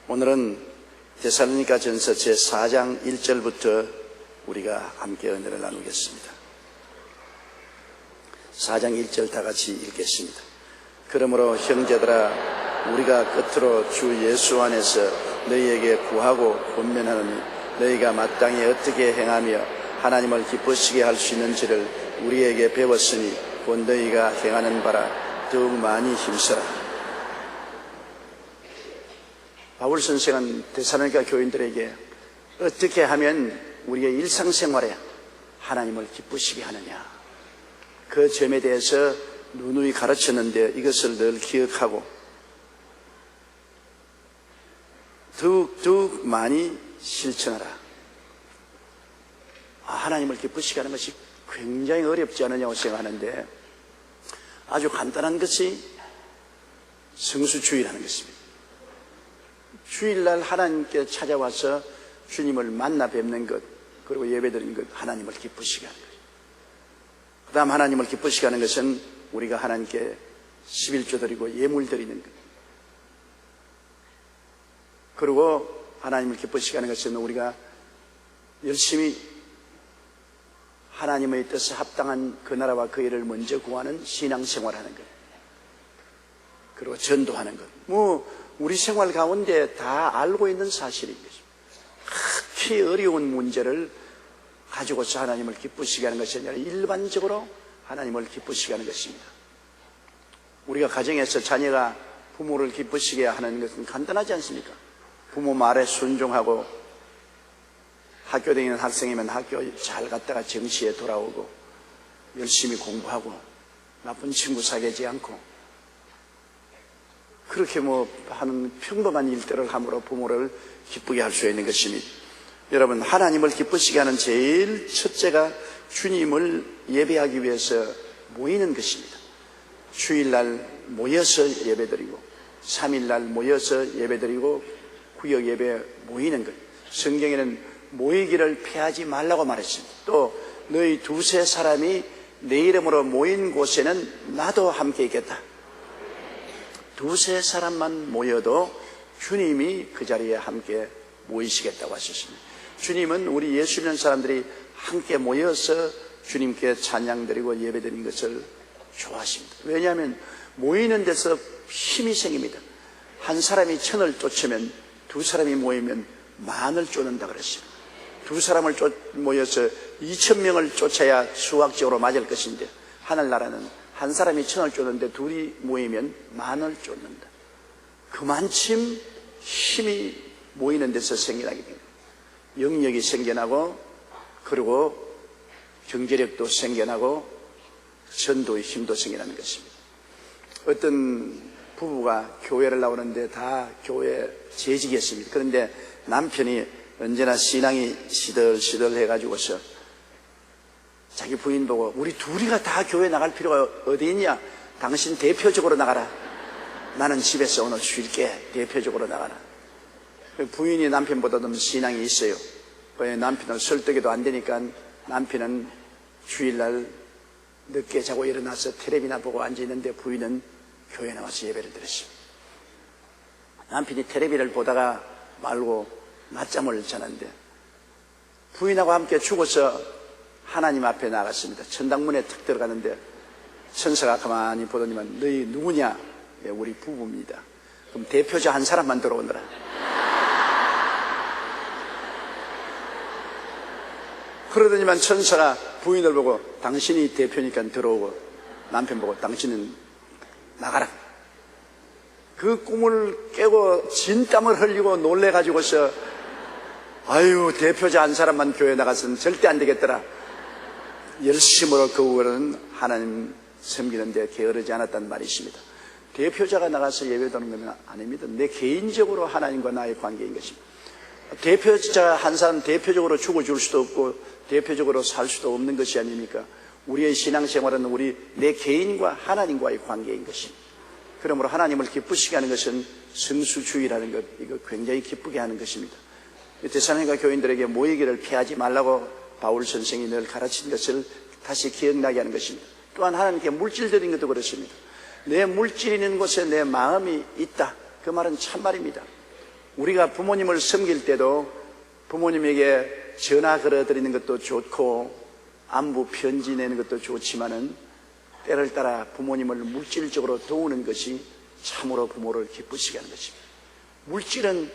오늘은 데살로니가 전서 제4장 1절부터 우리가 함께 은혜를 나누겠습니다. 4장 1절 다 같이 읽겠습니다. 그러므로 형제들아, 우리가 끝으로 주 예수 안에서 너희에게 구하고 권면하노니 너희가 마땅히 어떻게 행하며 하나님을 기쁘시게 할 수 있는지를 우리에게 배웠으니 곧 너희가 행하는 바라 더욱 많이 힘써라. 바울 선생은 데살로니가 교인들에게 어떻게 하면 우리의 일상생활에 하나님을 기쁘시게 하느냐, 그 점에 대해서 누누이 가르쳤는데 이것을 늘 기억하고 더욱 많이 실천하라. 하나님을 기쁘시게 하는 것이 굉장히 어렵지 않느냐고 생각하는데 아주 간단한 것이 성수주의라는 것입니다. 주일날 하나님께 찾아와서 주님을 만나 뵙는 것, 그리고 예배드리는 것, 하나님을 기쁘시게 하는 것. 그 다음 하나님을 기쁘시게 하는 것은 우리가 하나님께 11조 드리고 예물 드리는 것. 그리고 하나님을 기쁘시게 하는 것은 우리가 열심히 하나님의 뜻에 합당한 그 나라와 그 일을 먼저 구하는 신앙생활하는 것. 그리고 전도하는 것. 우리 생활 가운데 다 알고 있는 사실인 것입니다. 극히 어려운 문제를 가지고서 하나님을 기쁘시게 하는 것이 아니라 일반적으로 하나님을 기쁘시게 하는 것입니다. 우리가 가정에서 자녀가 부모를 기쁘시게 하는 것은 간단하지 않습니까? 부모 말에 순종하고 학교 다니는 학생이면 학교 잘 갔다가 정시에 돌아오고 열심히 공부하고 나쁜 친구 사귀지 않고 그렇게 하는 평범한 일들을 함으로 부모를 기쁘게 할 수 있는 것입니다. 여러분, 하나님을 기쁘시게 하는 제일 첫째가 주님을 예배하기 위해서 모이는 것입니다. 주일날 모여서 예배드리고 3일날 모여서 예배드리고 구역 예배 모이는 것. 성경에는 모이기를 피하지 말라고 말했습니다. 또 너희 두세 사람이 내 이름으로 모인 곳에는 나도 함께 있겠다. 두세 사람만 모여도 주님이 그 자리에 함께 모이시겠다고 하셨습니다. 주님은 우리 예수 믿는 사람들이 함께 모여서 주님께 찬양드리고 예배드리는 것을 좋아하십니다. 왜냐하면 모이는 데서 힘이 생깁니다. 한 사람이 1000을 쫓으면 두 사람이 모이면 10,000을 쫓는다 그랬습니다. 두 사람을 모여서 2000명을 쫓아야 수학적으로 맞을 것인데 하늘나라는 한 사람이 1000을 쫓는데 둘이 모이면 10,000을 쫓는다. 그만큼 힘이 모이는 데서 생겨나게 됩니다. 영역이 생겨나고 그리고 경제력도 생겨나고 전도의 힘도 생겨나는 것입니다. 어떤 부부가 교회를 나오는데 다 교회 재직이었습니다. 그런데 남편이 언제나 신앙이 시들시들 해가지고서 자기 부인 보고 우리 둘이가 다 교회 나갈 필요가 어디 있냐? 당신 대표적으로 나가라. 나는 집에서 오늘 쉴게. 대표적으로 나가라. 부인이 남편보다도 신앙이 있어요. 남편을 설득해도 안 되니까 남편은 주일날 늦게 자고 일어나서 텔레비나 보고 앉아있는데 부인은 교회 나와서 예배를 드렸습니다. 남편이 텔레비를 보다가 말고 낮잠을 자는데 부인하고 함께 죽어서 하나님 앞에 나갔습니다. 천당문에 탁 들어가는데 천사가 가만히 보더니만 너희 누구냐? 예, 우리 부부입니다. 그럼 대표자 한 사람만 들어오느라. 그러더니만 천사가 부인을 보고 당신이 대표니까 들어오고 남편 보고 당신은 나가라. 그 꿈을 깨고 진땀을 흘리고 놀래가지고서 아유, 대표자 한 사람만 교회 나갔으면 절대 안 되겠더라. 열심으로 그 후에는 하나님 섬기는데 게으르지 않았단 말이십니다. 대표자가 나가서 예배드리는 건 아닙니다. 내 개인적으로 하나님과 나의 관계인 것입니다. 대표자 한 사람 대표적으로 죽어줄 수도 없고 대표적으로 살 수도 없는 것이 아닙니까? 우리의 신앙생활은 내 개인과 하나님과의 관계인 것입니다. 그러므로 하나님을 기쁘시게 하는 것은 성수주의라는 것, 이거 굉장히 기쁘게 하는 것입니다. 데살로니가 교인들에게 모이기를 피하지 말라고 바울 선생이 늘 가르친 것을 다시 기억나게 하는 것입니다. 또한 하나님께 물질 드린 것도 그렇습니다. 내 물질 있는 곳에 내 마음이 있다. 그 말은 참말입니다. 우리가 부모님을 섬길 때도 부모님에게 전화 걸어드리는 것도 좋고 안부 편지 내는 것도 좋지만은 때를 따라 부모님을 물질적으로 도우는 것이 참으로 부모를 기쁘시게 하는 것입니다. 물질은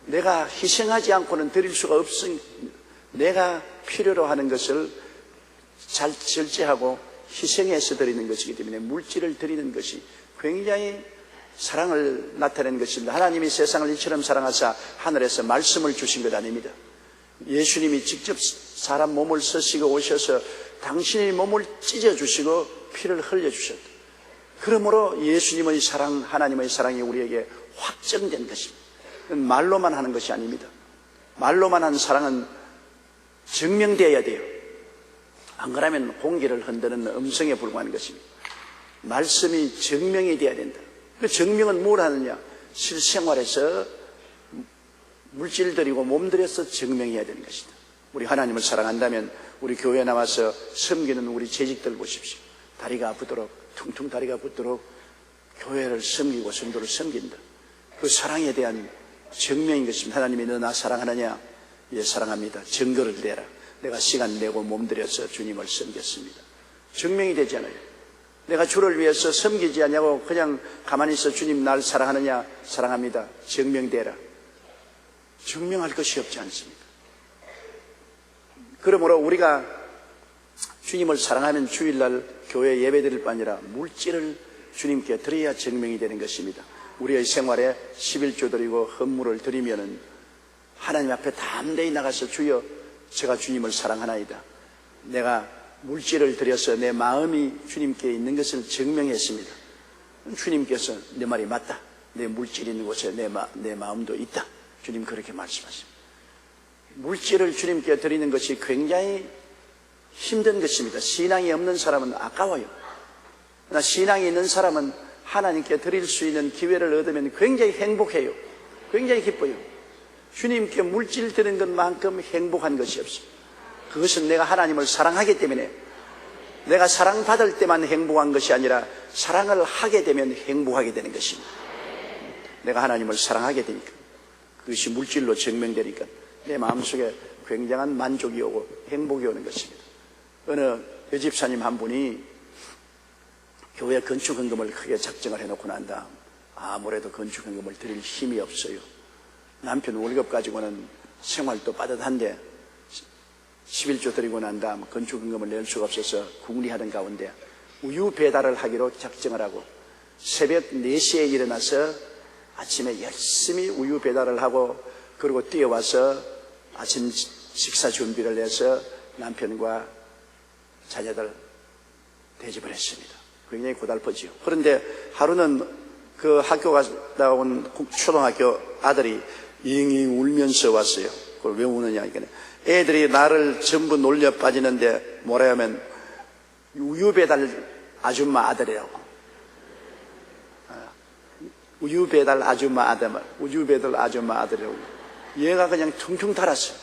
내가 희생하지 않고는 드릴 수가 없으니 내가 필요로 하는 것을 잘 절제하고 희생해서 드리는 것이기 때문에 물질을 드리는 것이 굉장히 사랑을 나타내는 것입니다. 하나님이 세상을 이처럼 사랑하사 하늘에서 말씀을 주신 것 아닙니다. 예수님이 직접 사람 몸을 쓰시고 오셔서 당신의 몸을 찢어주시고 피를 흘려주셨다. 그러므로 예수님의 사랑, 하나님의 사랑이 우리에게 확정된 것입니다. 말로만 하는 것이 아닙니다. 말로만 하는 사랑은 증명되어야 돼요. 안 그러면 공기를 흔드는 음성에 불과한 것입니다. 말씀이 증명이 되어야 된다. 그 증명은 뭘 하느냐? 실생활에서 물질 들이고 몸 들여서 증명해야 되는 것이다. 우리 하나님을 사랑한다면 우리 교회에 나와서 섬기는 우리 재직들 보십시오. 다리가 아프도록, 퉁퉁 다리가 붙도록 교회를 섬기고 성도를 섬긴다. 그 사랑에 대한 증명인 것입니다. 하나님이 너 나 사랑하느냐? 예, 사랑합니다. 증거를 대라. 내가 시간 내고 몸들여서 주님을 섬겼습니다. 증명이 되잖아요. 내가 주를 위해서 섬기지 않냐고 그냥 가만히 있어 주님 날 사랑하느냐? 사랑합니다. 증명되라. 증명할 것이 없지 않습니까? 그러므로 우리가 주님을 사랑하면 주일날 교회 예배 드릴 뿐 아니라 물질을 주님께 드려야 증명이 되는 것입니다. 우리의 생활에 11조 드리고 헌물을 드리면은 하나님 앞에 담대히 나가서 주여 제가 주님을 사랑하나이다. 내가 물질을 드려서 내 마음이 주님께 있는 것을 증명했습니다. 주님께서 내 말이 맞다. 내 물질이 있는 곳에 내 마음도 있다. 주님 그렇게 말씀하십니다. 물질을 주님께 드리는 것이 굉장히 힘든 것입니다. 신앙이 없는 사람은 아까워요. 그러나 신앙이 있는 사람은 하나님께 드릴 수 있는 기회를 얻으면 굉장히 행복해요. 굉장히 기뻐요. 주님께 물질 드리는 것만큼 행복한 것이 없습니다. 그것은 내가 하나님을 사랑하기 때문에 내가 사랑받을 때만 행복한 것이 아니라 사랑을 하게 되면 행복하게 되는 것입니다. 내가 하나님을 사랑하게 되니까 그것이 물질로 증명되니까 내 마음속에 굉장한 만족이 오고 행복이 오는 것입니다. 어느 여집사님 한 분이 교회 건축헌금을 크게 작정을 해놓고 난 다음 아무래도 건축헌금을 드릴 힘이 없어요. 남편 월급 가지고는 생활도 빠듯한데 11조 드리고 난 다음 건축헌금을 낼 수가 없어서 궁리하던 가운데 우유 배달을 하기로 작정을 하고 새벽 4시에 일어나서 아침에 열심히 우유 배달을 하고 그리고 뛰어와서 아침 식사 준비를 해서 남편과 자녀들 대접을 했습니다. 굉장히 고달프지요. 그런데 하루는 그 학교 갔다 온 초등학교 아들이 잉잉 울면서 왔어요. 그걸 왜 우느냐 이게 애들이 나를 전부 놀려 빠지는데 뭐라 하면 우유 배달 아줌마 아들이라고. 우유 배달 아줌마 아들이라고. 얘가 그냥 퉁퉁 달았어요.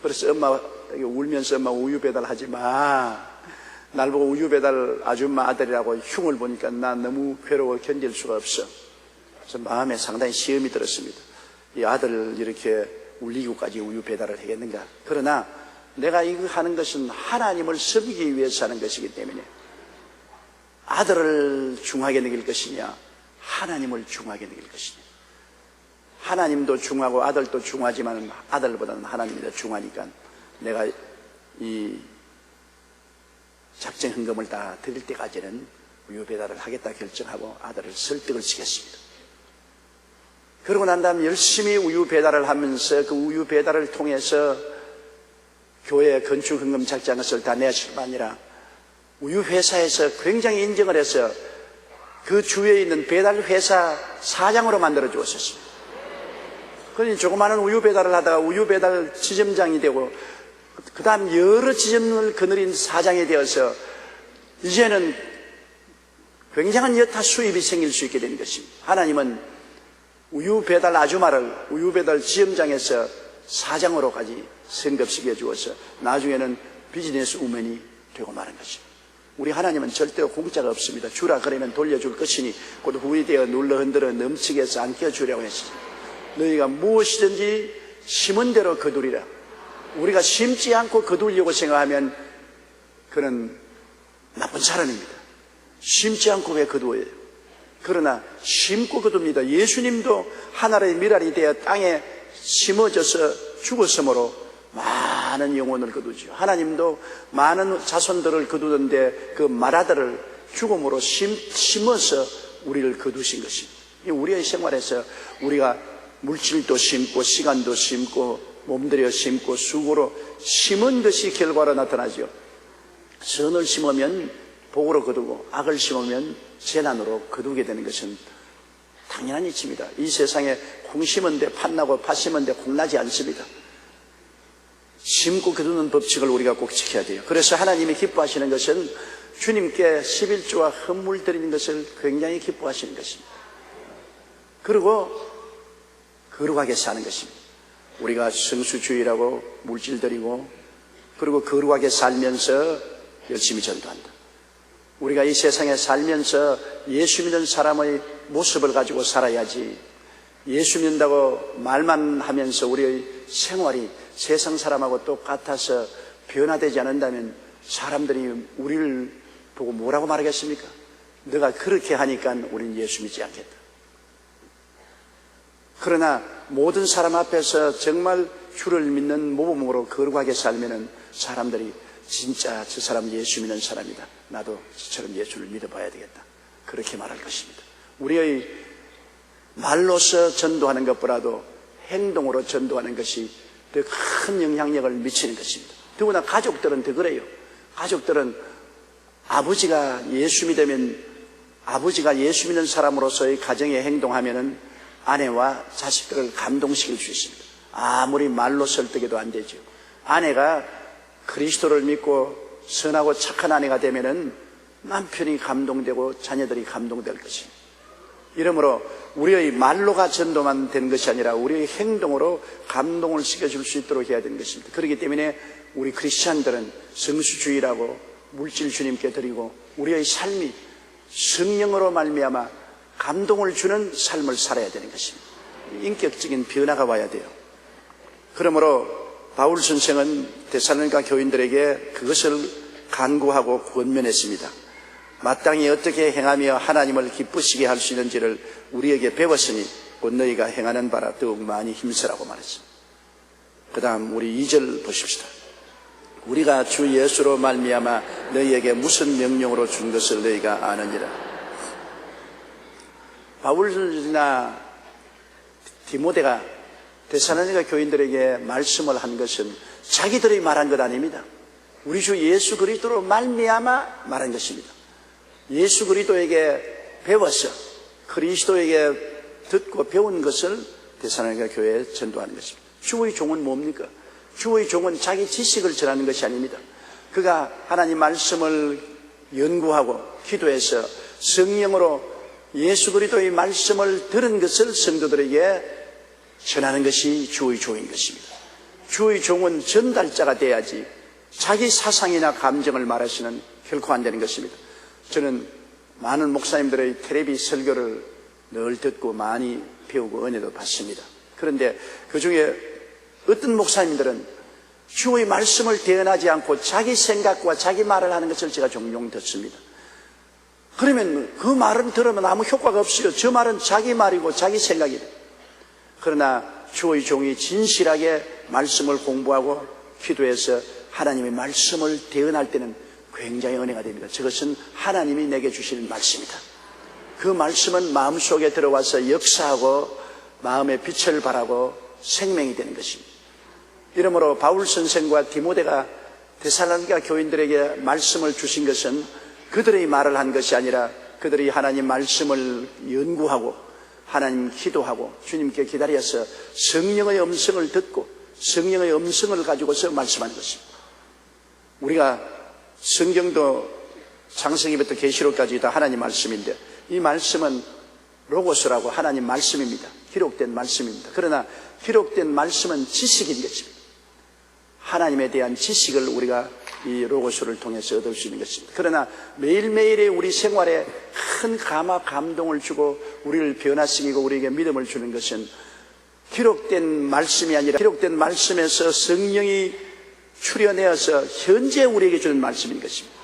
그래서 엄마 울면서 엄마 우유 배달하지 마. 날 보고 우유 배달 아줌마 아들이라고 흉을 보니까 난 너무 괴로워 견딜 수가 없어. 그래서 마음에 상당히 시험이 들었습니다. 이 아들을 이렇게 울리고까지 우유 배달을 하겠는가. 그러나 내가 이거 하는 것은 하나님을 섬기기 위해서 하는 것이기 때문에 아들을 중하게 느낄 것이냐 하나님을 중하게 느낄 것이냐. 하나님도 중하고 아들도 중하지만 아들보다는 하나님이 더 중하니까 내가 이 작정 헌금을 다 드릴 때까지는 우유 배달을 하겠다 결정하고 아들을 설득을 시켰습니다. 그러고 난 다음 열심히 우유 배달을 하면서 그 우유 배달을 통해서 교회 건축 헌금 작정 것을 다 내실 뿐 아니라 우유 회사에서 굉장히 인정을 해서 그 주위에 있는 배달 회사 사장으로 만들어 주었었습니다. 그러니 조그마한 우유 배달을 하다가 우유 배달 지점장이 되고 그 다음 여러 지점을 거느린 사장이 되어서 이제는 굉장한 여타 수입이 생길 수 있게 되는 것입니다. 하나님은 우유 배달 아줌마를 우유 배달 지점장에서 사장으로까지升급시켜 주어서 나중에는 비즈니스 우먼이 되고 마는 것입니다. 우리 하나님은 절대로 공짜가 없습니다. 주라 그러면 돌려줄 것이니 곧 후이 되어 눌러 흔들어 넘치게 해서 안 껴주려고 했습니다. 너희가 무엇이든지 심은 대로 거두리라. 우리가 심지 않고 거두려고 생각하면 그는 나쁜 사람입니다. 심지 않고 왜 거두어요? 그러나 심고 거둡니다. 예수님도 하나의 미랄이 되어 땅에 심어져서 죽었으므로 많은 영혼을 거두죠. 하나님도 많은 자손들을 거두던데 그 마라들을 죽음으로 심어서 우리를 거두신 것입니다. 우리의 생활에서 우리가 물질도 심고 시간도 심고 몸들여 심고 수고로 심은 것이 결과로 나타나죠. 선을 심으면 복으로 거두고 악을 심으면 재난으로 거두게 되는 것은 당연한 이치입니다. 이 세상에 콩 심은데 팥 나고 팥 심은데 콩 나지 않습니다. 심고 거두는 법칙을 우리가 꼭 지켜야 돼요. 그래서 하나님이 기뻐하시는 것은 주님께 11조와 헌물 드리는 것을 굉장히 기뻐하시는 것입니다. 그리고 거룩하게 사는 것입니다. 우리가 성수주의라고 물질 드리고 그리고 거룩하게 살면서 열심히 전도한다. 우리가 이 세상에 살면서 예수 믿는 사람의 모습을 가지고 살아야지, 예수 믿는다고 말만 하면서 우리의 생활이 세상 사람하고 똑같아서 변화되지 않는다면 사람들이 우리를 보고 뭐라고 말하겠습니까? 너가 그렇게 하니까 우리는 예수 믿지 않겠다. 그러나 모든 사람 앞에서 정말 주를 믿는 모범으로 거룩하게 살면은 사람들이 진짜 저 사람 예수 믿는 사람이다. 나도 저처럼 예수를 믿어봐야 되겠다. 그렇게 말할 것입니다. 우리의 말로서 전도하는 것보다도 행동으로 전도하는 것이 더 큰 영향력을 미치는 것입니다. 더구나 가족들은 더 그래요. 가족들은 아버지가 예수 믿으면, 아버지가 예수 믿는 사람으로서의 가정에 행동하면은 아내와 자식들을 감동시킬 수 있습니다. 아무리 말로 설득해도 안 되죠. 아내가 그리스도를 믿고 선하고 착한 아내가 되면은 남편이 감동되고 자녀들이 감동될 것입니다. 이러므로 우리의 말로가 전도만 되는 것이 아니라 우리의 행동으로 감동을 시켜줄 수 있도록 해야 되는 것입니다. 그렇기 때문에 우리 크리스찬들은 성수주의라고 물질 주님께 드리고 우리의 삶이 성령으로 말미암아 감동을 주는 삶을 살아야 되는 것입니다. 인격적인 변화가 와야 돼요. 그러므로 바울 선생은 데살로니가 교인들에게 그것을 간구하고 권면했습니다. 마땅히 어떻게 행하며 하나님을 기쁘시게 할 수 있는지를 우리에게 배웠으니 곧 너희가 행하는 바라 더욱 많이 힘쓰라고 말했습니다. 그 다음 우리 2절 보십시다. 우리가 주 예수로 말미암아 너희에게 무슨 명령으로 준 것을 너희가 아느니라. 바울이나 디모데가 데살로니가 교인들에게 말씀을 한 것은 자기들이 말한 것 아닙니다. 우리 주 예수 그리스도로 말미암아 말한 것입니다. 예수 그리스도에게 배워서 그리스도에게 듣고 배운 것을 데살로니가 교회에 전도하는 것입니다. 주의 종은 뭡니까? 주의 종은 자기 지식을 전하는 것이 아닙니다. 그가 하나님 말씀을 연구하고 기도해서 성령으로 예수 그리스도의 말씀을 들은 것을 성도들에게 전하는 것이 주의 종인 것입니다. 주의 종은 전달자가 돼야지 자기 사상이나 감정을 말하시는 결코 안 되는 것입니다. 저는 많은 목사님들의 텔레비 설교를 늘 듣고 많이 배우고 은혜도 받습니다. 그런데 그 중에 어떤 목사님들은 주의 말씀을 대언하지 않고 자기 생각과 자기 말을 하는 것을 제가 종종 듣습니다. 그러면 그 말은 들으면 아무 효과가 없어요. 저 말은 자기 말이고 자기 생각이래. 그러나 주의 종이 진실하게 말씀을 공부하고 기도해서 하나님의 말씀을 대언할 때는 굉장히 은혜가 됩니다. 저것은 하나님이 내게 주실 말씀이다. 그 말씀은 마음속에 들어와서 역사하고 마음의 빛을 발하고 생명이 되는 것입니다. 이러므로 바울 선생과 디모데가 데살로니가 교인들에게 말씀을 주신 것은 그들의 말을 한 것이 아니라 그들이 하나님 말씀을 연구하고 하나님 기도하고 주님께 기다려서 성령의 음성을 듣고 성령의 음성을 가지고서 말씀하는 것입니다. 우리가 성경도 창세기부터 계시록까지 다 하나님 말씀인데 이 말씀은 로고스라고 하나님 말씀입니다. 기록된 말씀입니다. 그러나 기록된 말씀은 지식인 것입니다. 하나님에 대한 지식을 우리가 이 로고스를 통해서 얻을 수 있는 것입니다. 그러나 매일매일의 우리 생활에 큰 감동을 주고 우리를 변화시키고 우리에게 믿음을 주는 것은 기록된 말씀이 아니라 기록된 말씀에서 성령이 출현해서 현재 우리에게 주는 말씀인 것입니다.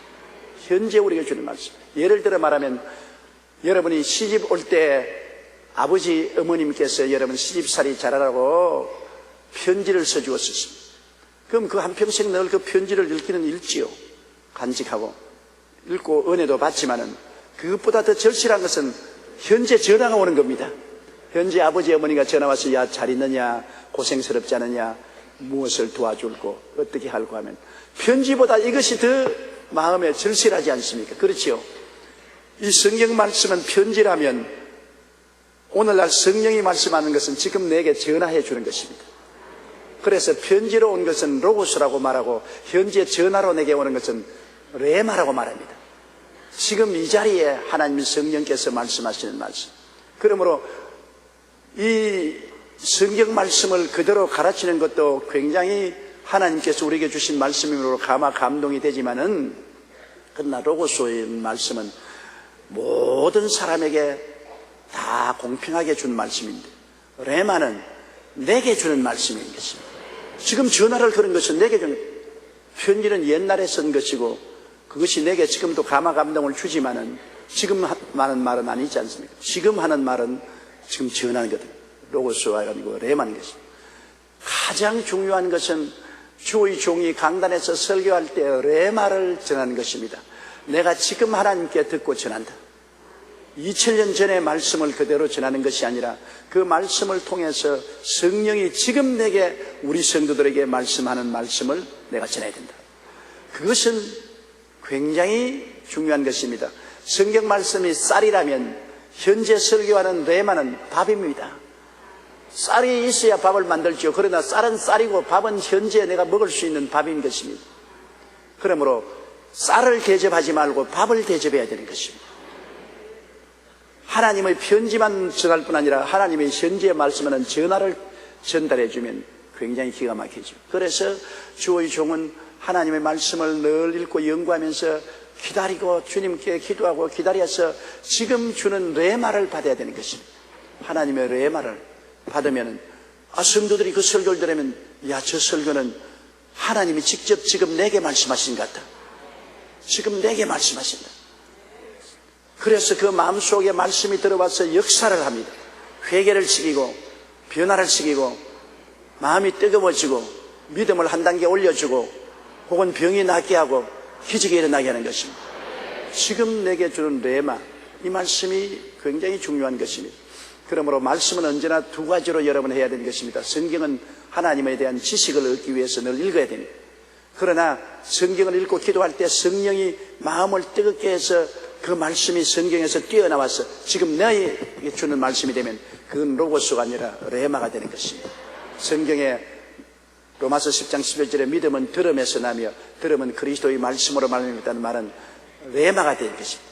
현재 우리에게 주는 말씀. 예를 들어 말하면 여러분이 시집 올 때 아버지 어머님께서 여러분 시집살이 잘하라고 편지를 써주었습니다. 그럼 그 한평생 늘 그 편지를 읽기는 읽지요. 간직하고 읽고 은혜도 받지만은 그것보다 더 절실한 것은 현재 전화가 오는 겁니다. 현재 아버지 어머니가 전화 와서 야 잘 있느냐, 고생스럽지 않느냐, 무엇을 도와줄고 어떻게 할고 하면 편지보다 이것이 더 마음에 절실하지 않습니까? 그렇지요. 이 성경 말씀은 편지라면 오늘날 성령이 말씀하는 것은 지금 내게 전화해 주는 것입니다. 그래서 편지로 온 것은 로고스라고 말하고 현재 전화로 내게 오는 것은 레마라고 말합니다. 지금 이 자리에 하나님 성령께서 말씀하시는 말씀. 그러므로 이 성경 말씀을 그대로 가르치는 것도 굉장히 하나님께서 우리에게 주신 말씀으로 감동이 되지만은 그러나 로고스의 말씀은 모든 사람에게 다 공평하게 준 말씀인데 레마는 내게 주는 말씀인 것입니다. 지금 전화를 거는 것은 내게 주는, 편지는 옛날에 쓴 것이고 그것이 내게 지금도 감동을 주지만은 지금 하는 말은 아니지 않습니까? 지금 하는 말은 지금 전하는 거거든요. 로고스가 아니고 레마인 것입니다. 가장 중요한 것은 주의 종이 강단에서 설교할 때 레마를 전하는 것입니다. 내가 지금 하나님께 듣고 전한다. 2000년 전의 말씀을 그대로 전하는 것이 아니라 그 말씀을 통해서 성령이 지금 내게 우리 성도들에게 말씀하는 말씀을 내가 전해야 된다. 그것은 굉장히 중요한 것입니다. 성경 말씀이 쌀이라면 현재 설교하는 레마는 밥입니다. 쌀이 있어야 밥을 만들죠. 그러나 쌀은 쌀이고 밥은 현재 내가 먹을 수 있는 밥인 것입니다. 그러므로 쌀을 대접하지 말고 밥을 대접해야 되는 것입니다. 하나님의 편지만 전할 뿐 아니라 하나님의 현재에 말씀하는 전화를 전달해 주면 굉장히 기가 막히죠. 그래서 주의 종은 하나님의 말씀을 늘 읽고 연구하면서 기다리고 주님께 기도하고 기다려서 지금 주는 레마를 받아야 되는 것입니다. 하나님의 레마를 받으면 성도들이 그 설교를 들으면 야, 저 설교는 하나님이 직접 지금 내게 말씀하신 것 같다. 지금 내게 말씀하신다. 그래서 그 마음속에 말씀이 들어와서 역사를 합니다. 회개를 시키고 변화를 시키고 마음이 뜨거워지고 믿음을 한 단계 올려주고 혹은 병이 낫게 하고 기적이 일어나게 하는 것입니다. 지금 내게 주는 레마, 이 말씀이 굉장히 중요한 것입니다. 그러므로 말씀은 언제나 두 가지로 여러분 해야 되는 것입니다. 성경은 하나님에 대한 지식을 얻기 위해서 늘 읽어야 됩니다. 그러나 성경을 읽고 기도할 때 성령이 마음을 뜨겁게 해서 그 말씀이 성경에서 뛰어나와서 지금 내게 주는 말씀이 되면 그건 로고스가 아니라 레마가 되는 것입니다. 성경에 로마서 10장 11절에 믿음은 들음에서 나며 들음은 그리스도의 말씀으로 말미암았다는 말은 레마가 되는 것입니다.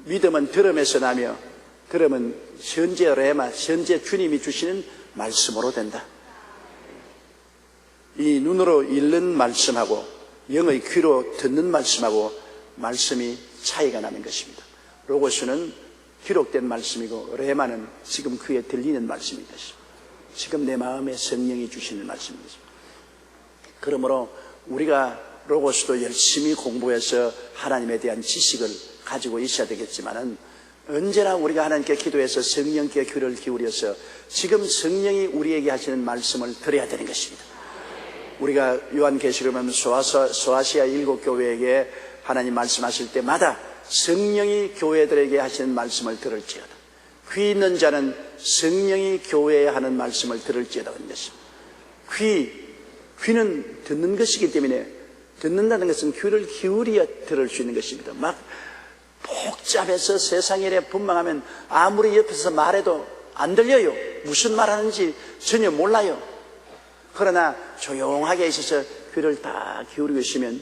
믿음은 들음에서 나며 들음은 현재 레마, 현재 주님이 주시는 말씀으로 된다. 이 눈으로 읽는 말씀하고 영의 귀로 듣는 말씀하고 말씀이 차이가 나는 것입니다. 로고스는 기록된 말씀이고 레마는 지금 귀에 들리는 말씀인 것입니다. 지금 내 마음에 성령이 주시는 말씀인 것입니다. 그러므로 우리가 로고스도 열심히 공부해서 하나님에 대한 지식을 가지고 있어야 되겠지만은 언제나 우리가 하나님께 기도해서 성령께 귀를 기울여서 지금 성령이 우리에게 하시는 말씀을 들어야 되는 것입니다. 우리가 요한계시록에 보면 소아시아 7교회에게 하나님 말씀하실 때마다 성령이 교회들에게 하시는 말씀을 들을지어다. 귀 있는 자는 성령이 교회에 하는 말씀을 들을지어다 하는 것입니다. 귀는 듣는 것이기 때문에 듣는다는 것은 귀를 기울여 들을 수 있는 것입니다. 막 복잡해서 세상 일에 분망하면 아무리 옆에서 말해도 안 들려요. 무슨 말하는지 전혀 몰라요. 그러나 조용하게 있어서 귀를 다 기울이고 있으면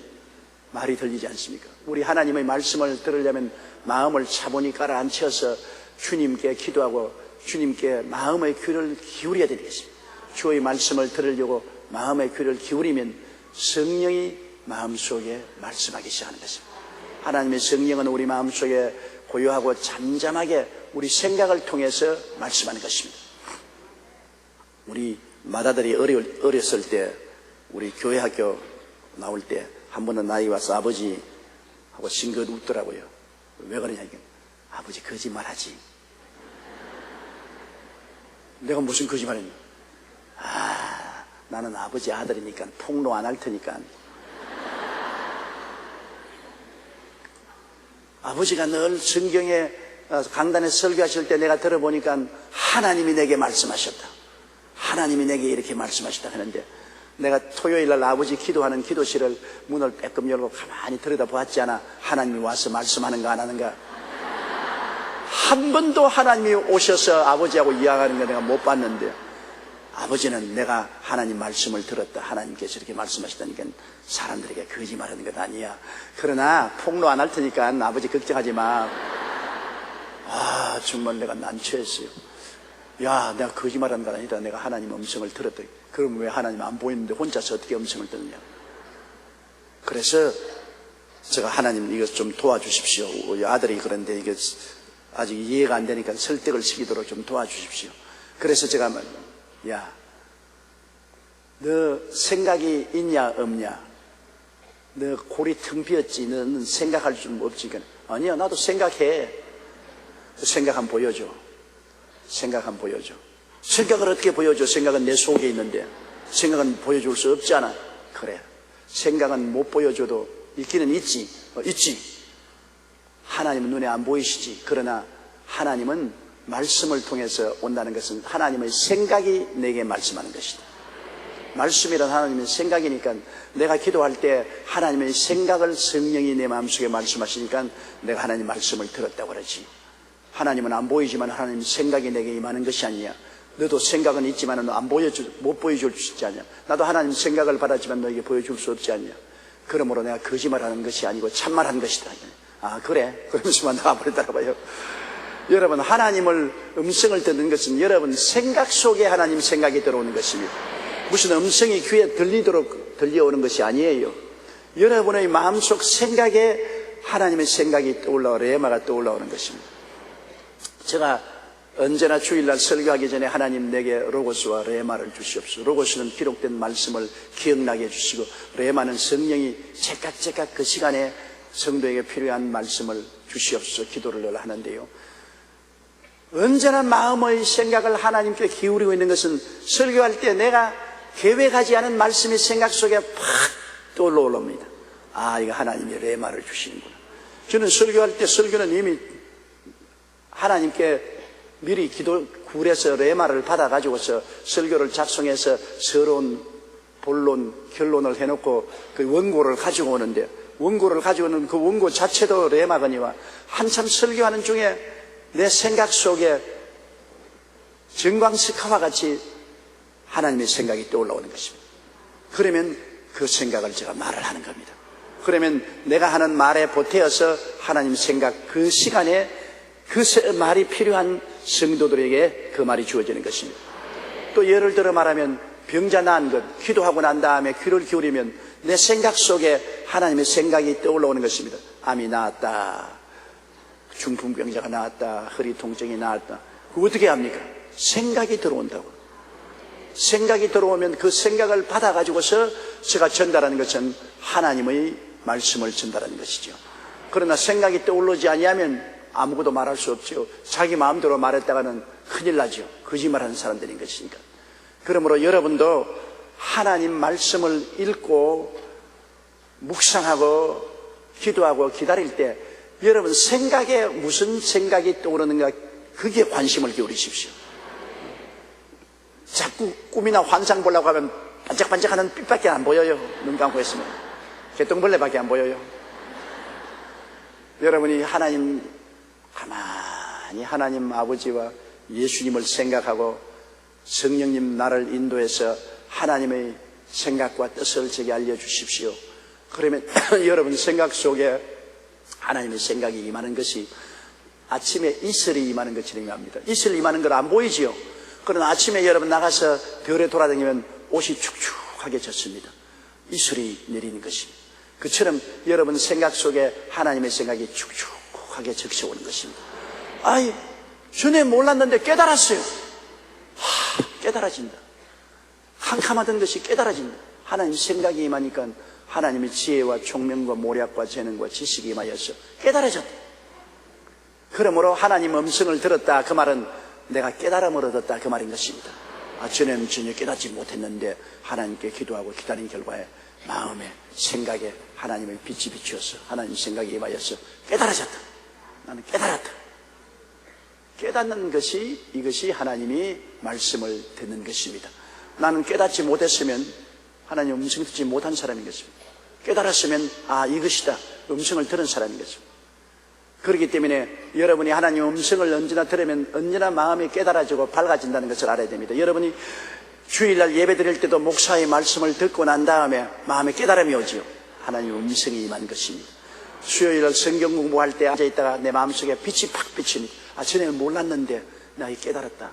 말이 들리지 않습니까? 우리 하나님의 말씀을 들으려면 마음을 차분히 깔아앉혀서 주님께 기도하고 주님께 마음의 귀를 기울여야 되겠습니다. 주의 말씀을 들으려고 마음의 귀를 기울이면 성령이 마음속에 말씀하기 시작하는 것입니다. 하나님의 성령은 우리 마음속에 고요하고 잠잠하게 우리 생각을 통해서 말씀하는 것입니다. 우리 맏아들이 어렸을 때 우리 교회 학교 나올 때 한 번은 나이 와서 아버지 하고 싱긋 웃더라고요. 왜 그러냐 이게. 아버지 거짓말하지. 내가 무슨 거짓말했냐. 나는 아버지 아들이니까 폭로 안 할 테니까. 아버지가 늘 성경에 강단에 설교하실 때 내가 들어보니까 하나님이 내게 말씀하셨다. 하나님이 내게 이렇게 말씀하셨다 하는데, 내가 토요일날 아버지 기도하는 기도실을 문을 빼끔 열고 가만히 들여다보았지 않아. 하나님이 와서 말씀하는가 안 하는가. 한 번도 하나님이 오셔서 아버지하고 이야기하는 거 내가 못 봤는데, 아버지는 내가 하나님 말씀을 들었다, 하나님께서 이렇게 말씀하시다니까 사람들에게 거짓말하는 것 아니야. 그러나 폭로 안 할 테니까 아버지 걱정하지 마. 정말 내가 난처했어요. 야, 내가 거짓말하는 건 아니다. 내가 하나님 음성을 들었다. 그럼 왜 하나님 안 보이는데 혼자서 어떻게 음성을 듣느냐. 그래서 제가 하나님 이것 좀 도와주십시오. 우리 아들이 그런데 이게 아직 이해가 안 되니까 설득을 시키도록 좀 도와주십시오. 그래서 제가 야, 너 생각이 있냐 없냐? 너 골이 텅 비었지? 너는 생각할 줄 없지? 아니야, 나도 생각해. 생각 한번 보여줘. 생각 한번 보여줘. 생각을 어떻게 보여줘? 생각은 내 속에 있는데 생각은 보여줄 수 없잖아. 그래, 생각은 못 보여줘도 있기는 있지. 있지. 하나님은 눈에 안 보이시지. 그러나 하나님은 말씀을 통해서 온다는 것은 하나님의 생각이 내게 말씀하는 것이다. 말씀이란 하나님의 생각이니까 내가 기도할 때 하나님의 생각을 성령이 내 마음속에 말씀하시니까 내가 하나님 말씀을 들었다고 그러지. 하나님은 안 보이지만 하나님 생각이 내게 임하는 것이 아니야. 너도 생각은 있지만 못 보여줄 수 있지 않냐. 나도 하나님 생각을 받았지만 너에게 보여줄 수 없지 않냐. 그러므로 내가 거짓말하는 것이 아니고 참말한 것이다. 그래? 그러면서만 나와버리더라 봐요. 여러분, 하나님을 음성을 듣는 것은 여러분 생각 속에 하나님 생각이 들어오는 것입니다. 무슨 음성이 귀에 들리도록 들려오는 것이 아니에요. 여러분의 마음속 생각에 하나님의 생각이 떠올라오고 레마가 떠올라오는 것입니다. 제가 언제나 주일날 설교하기 전에 하나님 내게 로고스와 레마를 주시옵소서. 로고스는 기록된 말씀을 기억나게 해주시고, 레마는 성령이 제깍제깍 그 시간에 성도에게 필요한 말씀을 주시옵소서 기도를 늘 하는데요. 언제나 마음의 생각을 하나님께 기울이고 있는 것은 설교할 때 내가 계획하지 않은 말씀이 생각 속에 팍 떠올라옵니다. 이거 하나님이 레마를 주시는구나. 저는 설교할 때 설교는 이미 하나님께 미리 굴에서 레마를 받아가지고서 설교를 작성해서 서론, 본론, 결론을 해놓고 그 원고를 가지고 오는데, 원고를 가지고 오는 그 원고 자체도 레마거니와 한참 설교하는 중에 내 생각 속에 정광석화와 같이 하나님의 생각이 떠올라오는 것입니다. 그러면 그 생각을 제가 말을 하는 겁니다. 그러면 내가 하는 말에 보태어서 하나님 생각, 그 시간에 그 말이 필요한 성도들에게 그 말이 주어지는 것입니다. 또 예를 들어 말하면 병자 나은 것, 기도하고 난 다음에 귀를 기울이면 내 생각 속에 하나님의 생각이 떠올라오는 것입니다. 암이 나았다, 중풍병자가 나았다, 허리 통증이 나았다. 그거 어떻게 합니까? 생각이 들어온다고. 생각이 들어오면 그 생각을 받아가지고서 제가 전달하는 것은 하나님의 말씀을 전달하는 것이죠. 그러나 생각이 떠오르지 아니하면 아무것도 말할 수 없죠. 자기 마음대로 말했다가는 큰일 나죠. 거짓말하는 사람들인 것이니까. 그러므로 여러분도 하나님 말씀을 읽고 묵상하고 기도하고 기다릴 때 여러분 생각에 무슨 생각이 떠오르는가, 그게 관심을 기울이십시오. 자꾸 꿈이나 환상 보려고 하면 반짝반짝하는 빛밖에 안 보여요. 눈 감고 있으면 개똥벌레밖에 안 보여요. 여러분이 가만히 하나님 아버지와 예수님을 생각하고 성령님 나를 인도해서 하나님의 생각과 뜻을 제게 알려주십시오. 그러면 여러분 생각 속에 하나님의 생각이 임하는 것이 아침에 이슬이 임하는 것처럼 임합니다. 이슬이 임하는 걸 안 보이지요. 그러나 아침에 여러분 나가서 별에 돌아다니면 옷이 축축하게 젖습니다. 이슬이 내리는 것입니다. 그처럼 여러분 생각 속에 하나님의 생각이 축축하게 적셔오는 것입니다. 전에 몰랐는데 깨달았어요. 깨달아진다. 캄캄하던 것이 깨달아진다. 하나님 생각이 임하니까 하나님의 지혜와 총명과 모략과 재능과 지식이 임하여서 깨달아졌다. 그러므로 하나님 음성을 들었다. 그 말은 내가 깨달음을 얻었다. 그 말인 것입니다. 전에는 전혀 깨닫지 못했는데 하나님께 기도하고 기다린 결과에 마음에 생각에 하나님의 빛이 비추어서 하나님 생각이 임하여서 깨달아졌다. 나는 깨달았다. 깨닫는 것이 이것이 하나님이 말씀을 듣는 것입니다. 나는 깨닫지 못했으면 하나님 음성을 듣지 못한 사람인 것입니다. 깨달았으면 이것이다. 음성을 들은 사람인 것입니다. 그렇기 때문에 여러분이 하나님 음성을 언제나 들으면 언제나 마음이 깨달아지고 밝아진다는 것을 알아야 됩니다. 여러분이 주일날 예배 드릴 때도 목사의 말씀을 듣고 난 다음에 마음에 깨달음이 오지요. 하나님 음성이 임한 것입니다. 수요일날 성경 공부할 때 앉아있다가 내 마음속에 빛이 팍 비치니 전에는 몰랐는데 나 깨달았다.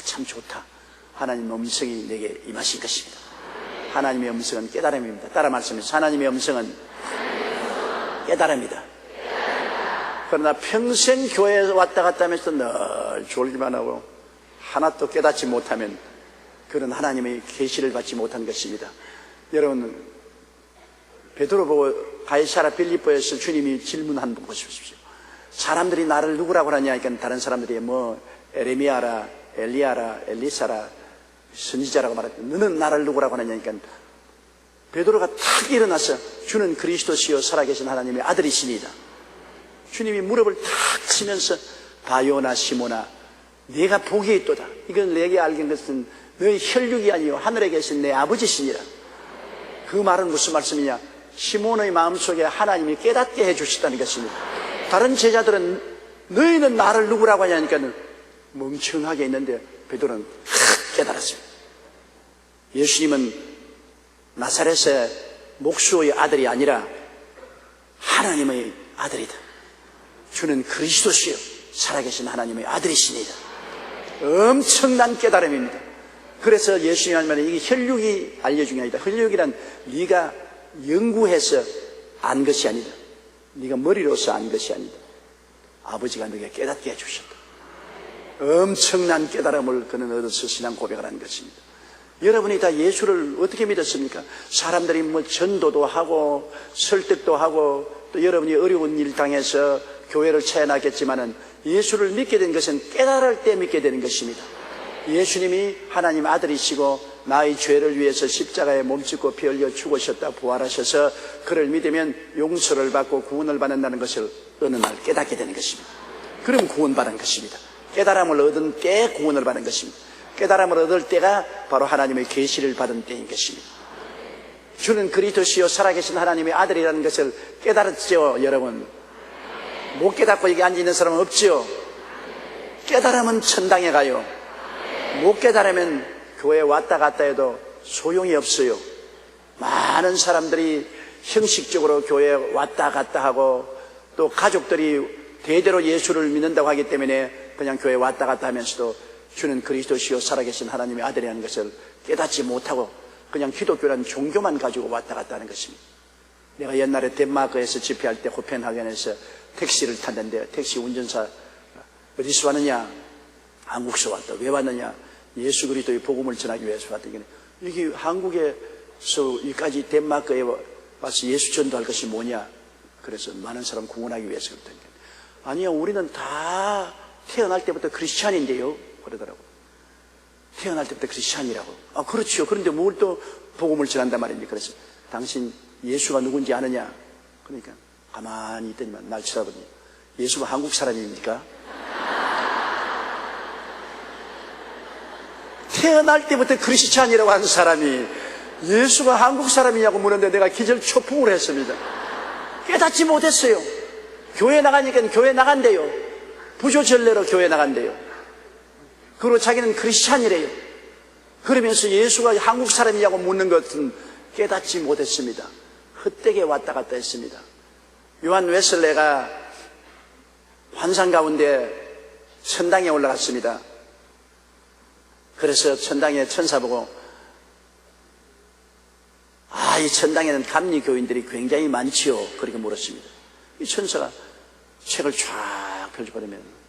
참 좋다. 하나님 음성이 내게 임하신 것입니다. 하나님의 음성은 깨달음입니다. 따라 말씀해주세요. 하나님의 음성은 깨달음이다. 그러나 평생 교회에 왔다 갔다 하면서 늘 졸기만 하고 하나도 깨닫지 못하면 그런 하나님의 계시를 받지 못한 것입니다. 여러분, 베드로 보고 가이사랴 빌립보에서 주님이 질문한 분 보십시오. 사람들이 나를 누구라고 하냐 하니까 다른 사람들이 에레미야라, 엘리야라, 엘리사라, 선지자라고 말했대. 너는 나를 누구라고 하냐니까 베드로가 탁 일어나서 주는 그리스도시요 살아계신 하나님의 아들이시니이다. 주님이 무릎을 탁 치면서 바요나 시모나 네가 복이 있도다. 이건 내게 알긴 것은 너의 혈육이 아니요 하늘에 계신 내 아버지시니라. 그 말은 무슨 말씀이냐? 시몬의 마음속에 하나님이 깨닫게 해주셨다는 것입니다. 다른 제자들은 너희는 나를 누구라고 하냐니까 멍청하게 있는데 베드로는 깨달았습니다. 예수님은 나사렛의 목수의 아들이 아니라 하나님의 아들이다. 주는 그리스도시요 살아계신 하나님의 아들이시니이다. 엄청난 깨달음입니다. 그래서 예수님이 할 말은 이게 혈육이 알려준 게 아니다. 혈육이란 네가 연구해서 안 것이 아니다. 네가 머리로서 안 것이 아니다. 아버지가 너에게 깨닫게 해주셨다. 엄청난 깨달음을 그는 얻어서 신앙 고백을 한 것입니다. 여러분이 다 예수를 어떻게 믿었습니까? 사람들이 전도도 하고 설득도 하고 또 여러분이 어려운 일 당해서 교회를 채워놨겠지만은 예수를 믿게 된 것은 깨달을 때 믿게 되는 것입니다. 예수님이 하나님 아들이시고 나의 죄를 위해서 십자가에 몸짓고 피 흘려 죽으셨다 부활하셔서 그를 믿으면 용서를 받고 구원을 받는다는 것을 어느 날 깨닫게 되는 것입니다. 그럼 구원받은 것입니다. 깨달음을 얻은 때 구원을 받은 것입니다. 깨달음을 얻을 때가 바로 하나님의 계시를 받은 때인 것입니다. 주는 그리스도시요 살아계신 하나님의 아들이라는 것을 깨달았죠. 여러분, 못 깨닫고 여기 앉아있는 사람은 없죠. 깨달으면 천당에 가요. 못 깨달으면 교회에 왔다 갔다 해도 소용이 없어요. 많은 사람들이 형식적으로 교회에 왔다 갔다 하고 또 가족들이 대대로 예수를 믿는다고 하기 때문에 그냥 교회에 왔다 갔다 하면서도 주는 그리스도시요 살아계신 하나님의 아들이라는 것을 깨닫지 못하고 그냥 기독교라는 종교만 가지고 왔다 갔다 하는 것입니다. 내가 옛날에 덴마크에서 집회할 때 코펜하겐에서 택시를 탔는데 택시 운전사 어디서 왔느냐? 한국에서 왔다. 왜 왔느냐? 예수 그리스도의 복음을 전하기 위해서 왔다. 이게 한국에서 여기까지 덴마크에 와서 예수 전도할 것이 뭐냐? 그래서 많은 사람 구원하기 위해서 그랬더니 아니요, 우리는 다 태어날 때부터 크리스찬인데요. 그러더라고. 태어날 때부터 크리스찬이라고. 그렇죠. 그런데 뭘 또 복음을 전한단 말입니까? 그래서 당신 예수가 누군지 아느냐? 그러니까 가만히 있더니만 날 쳐다보더니 예수가 한국 사람입니까? 태어날 때부터 크리스찬이라고 하는 사람이 예수가 한국 사람이냐고 묻는데 내가 기절초풍을 했습니다. 깨닫지 못했어요. 교회 나가니까 교회 나간대요. 부조전례로 교회 나간대요. 그리고 자기는 크리스찬이래요. 그러면서 예수가 한국 사람이냐고 묻는 것은 깨닫지 못했습니다. 헛되게 왔다 갔다 했습니다. 요한 웨슬레가 환상 가운데 천당에 올라갔습니다. 그래서 천당에 천사 보고 이 천당에는 감리교인들이 굉장히 많지요. 그렇게 물었습니다. 이 천사가 책을 쫙 펼쳐버리면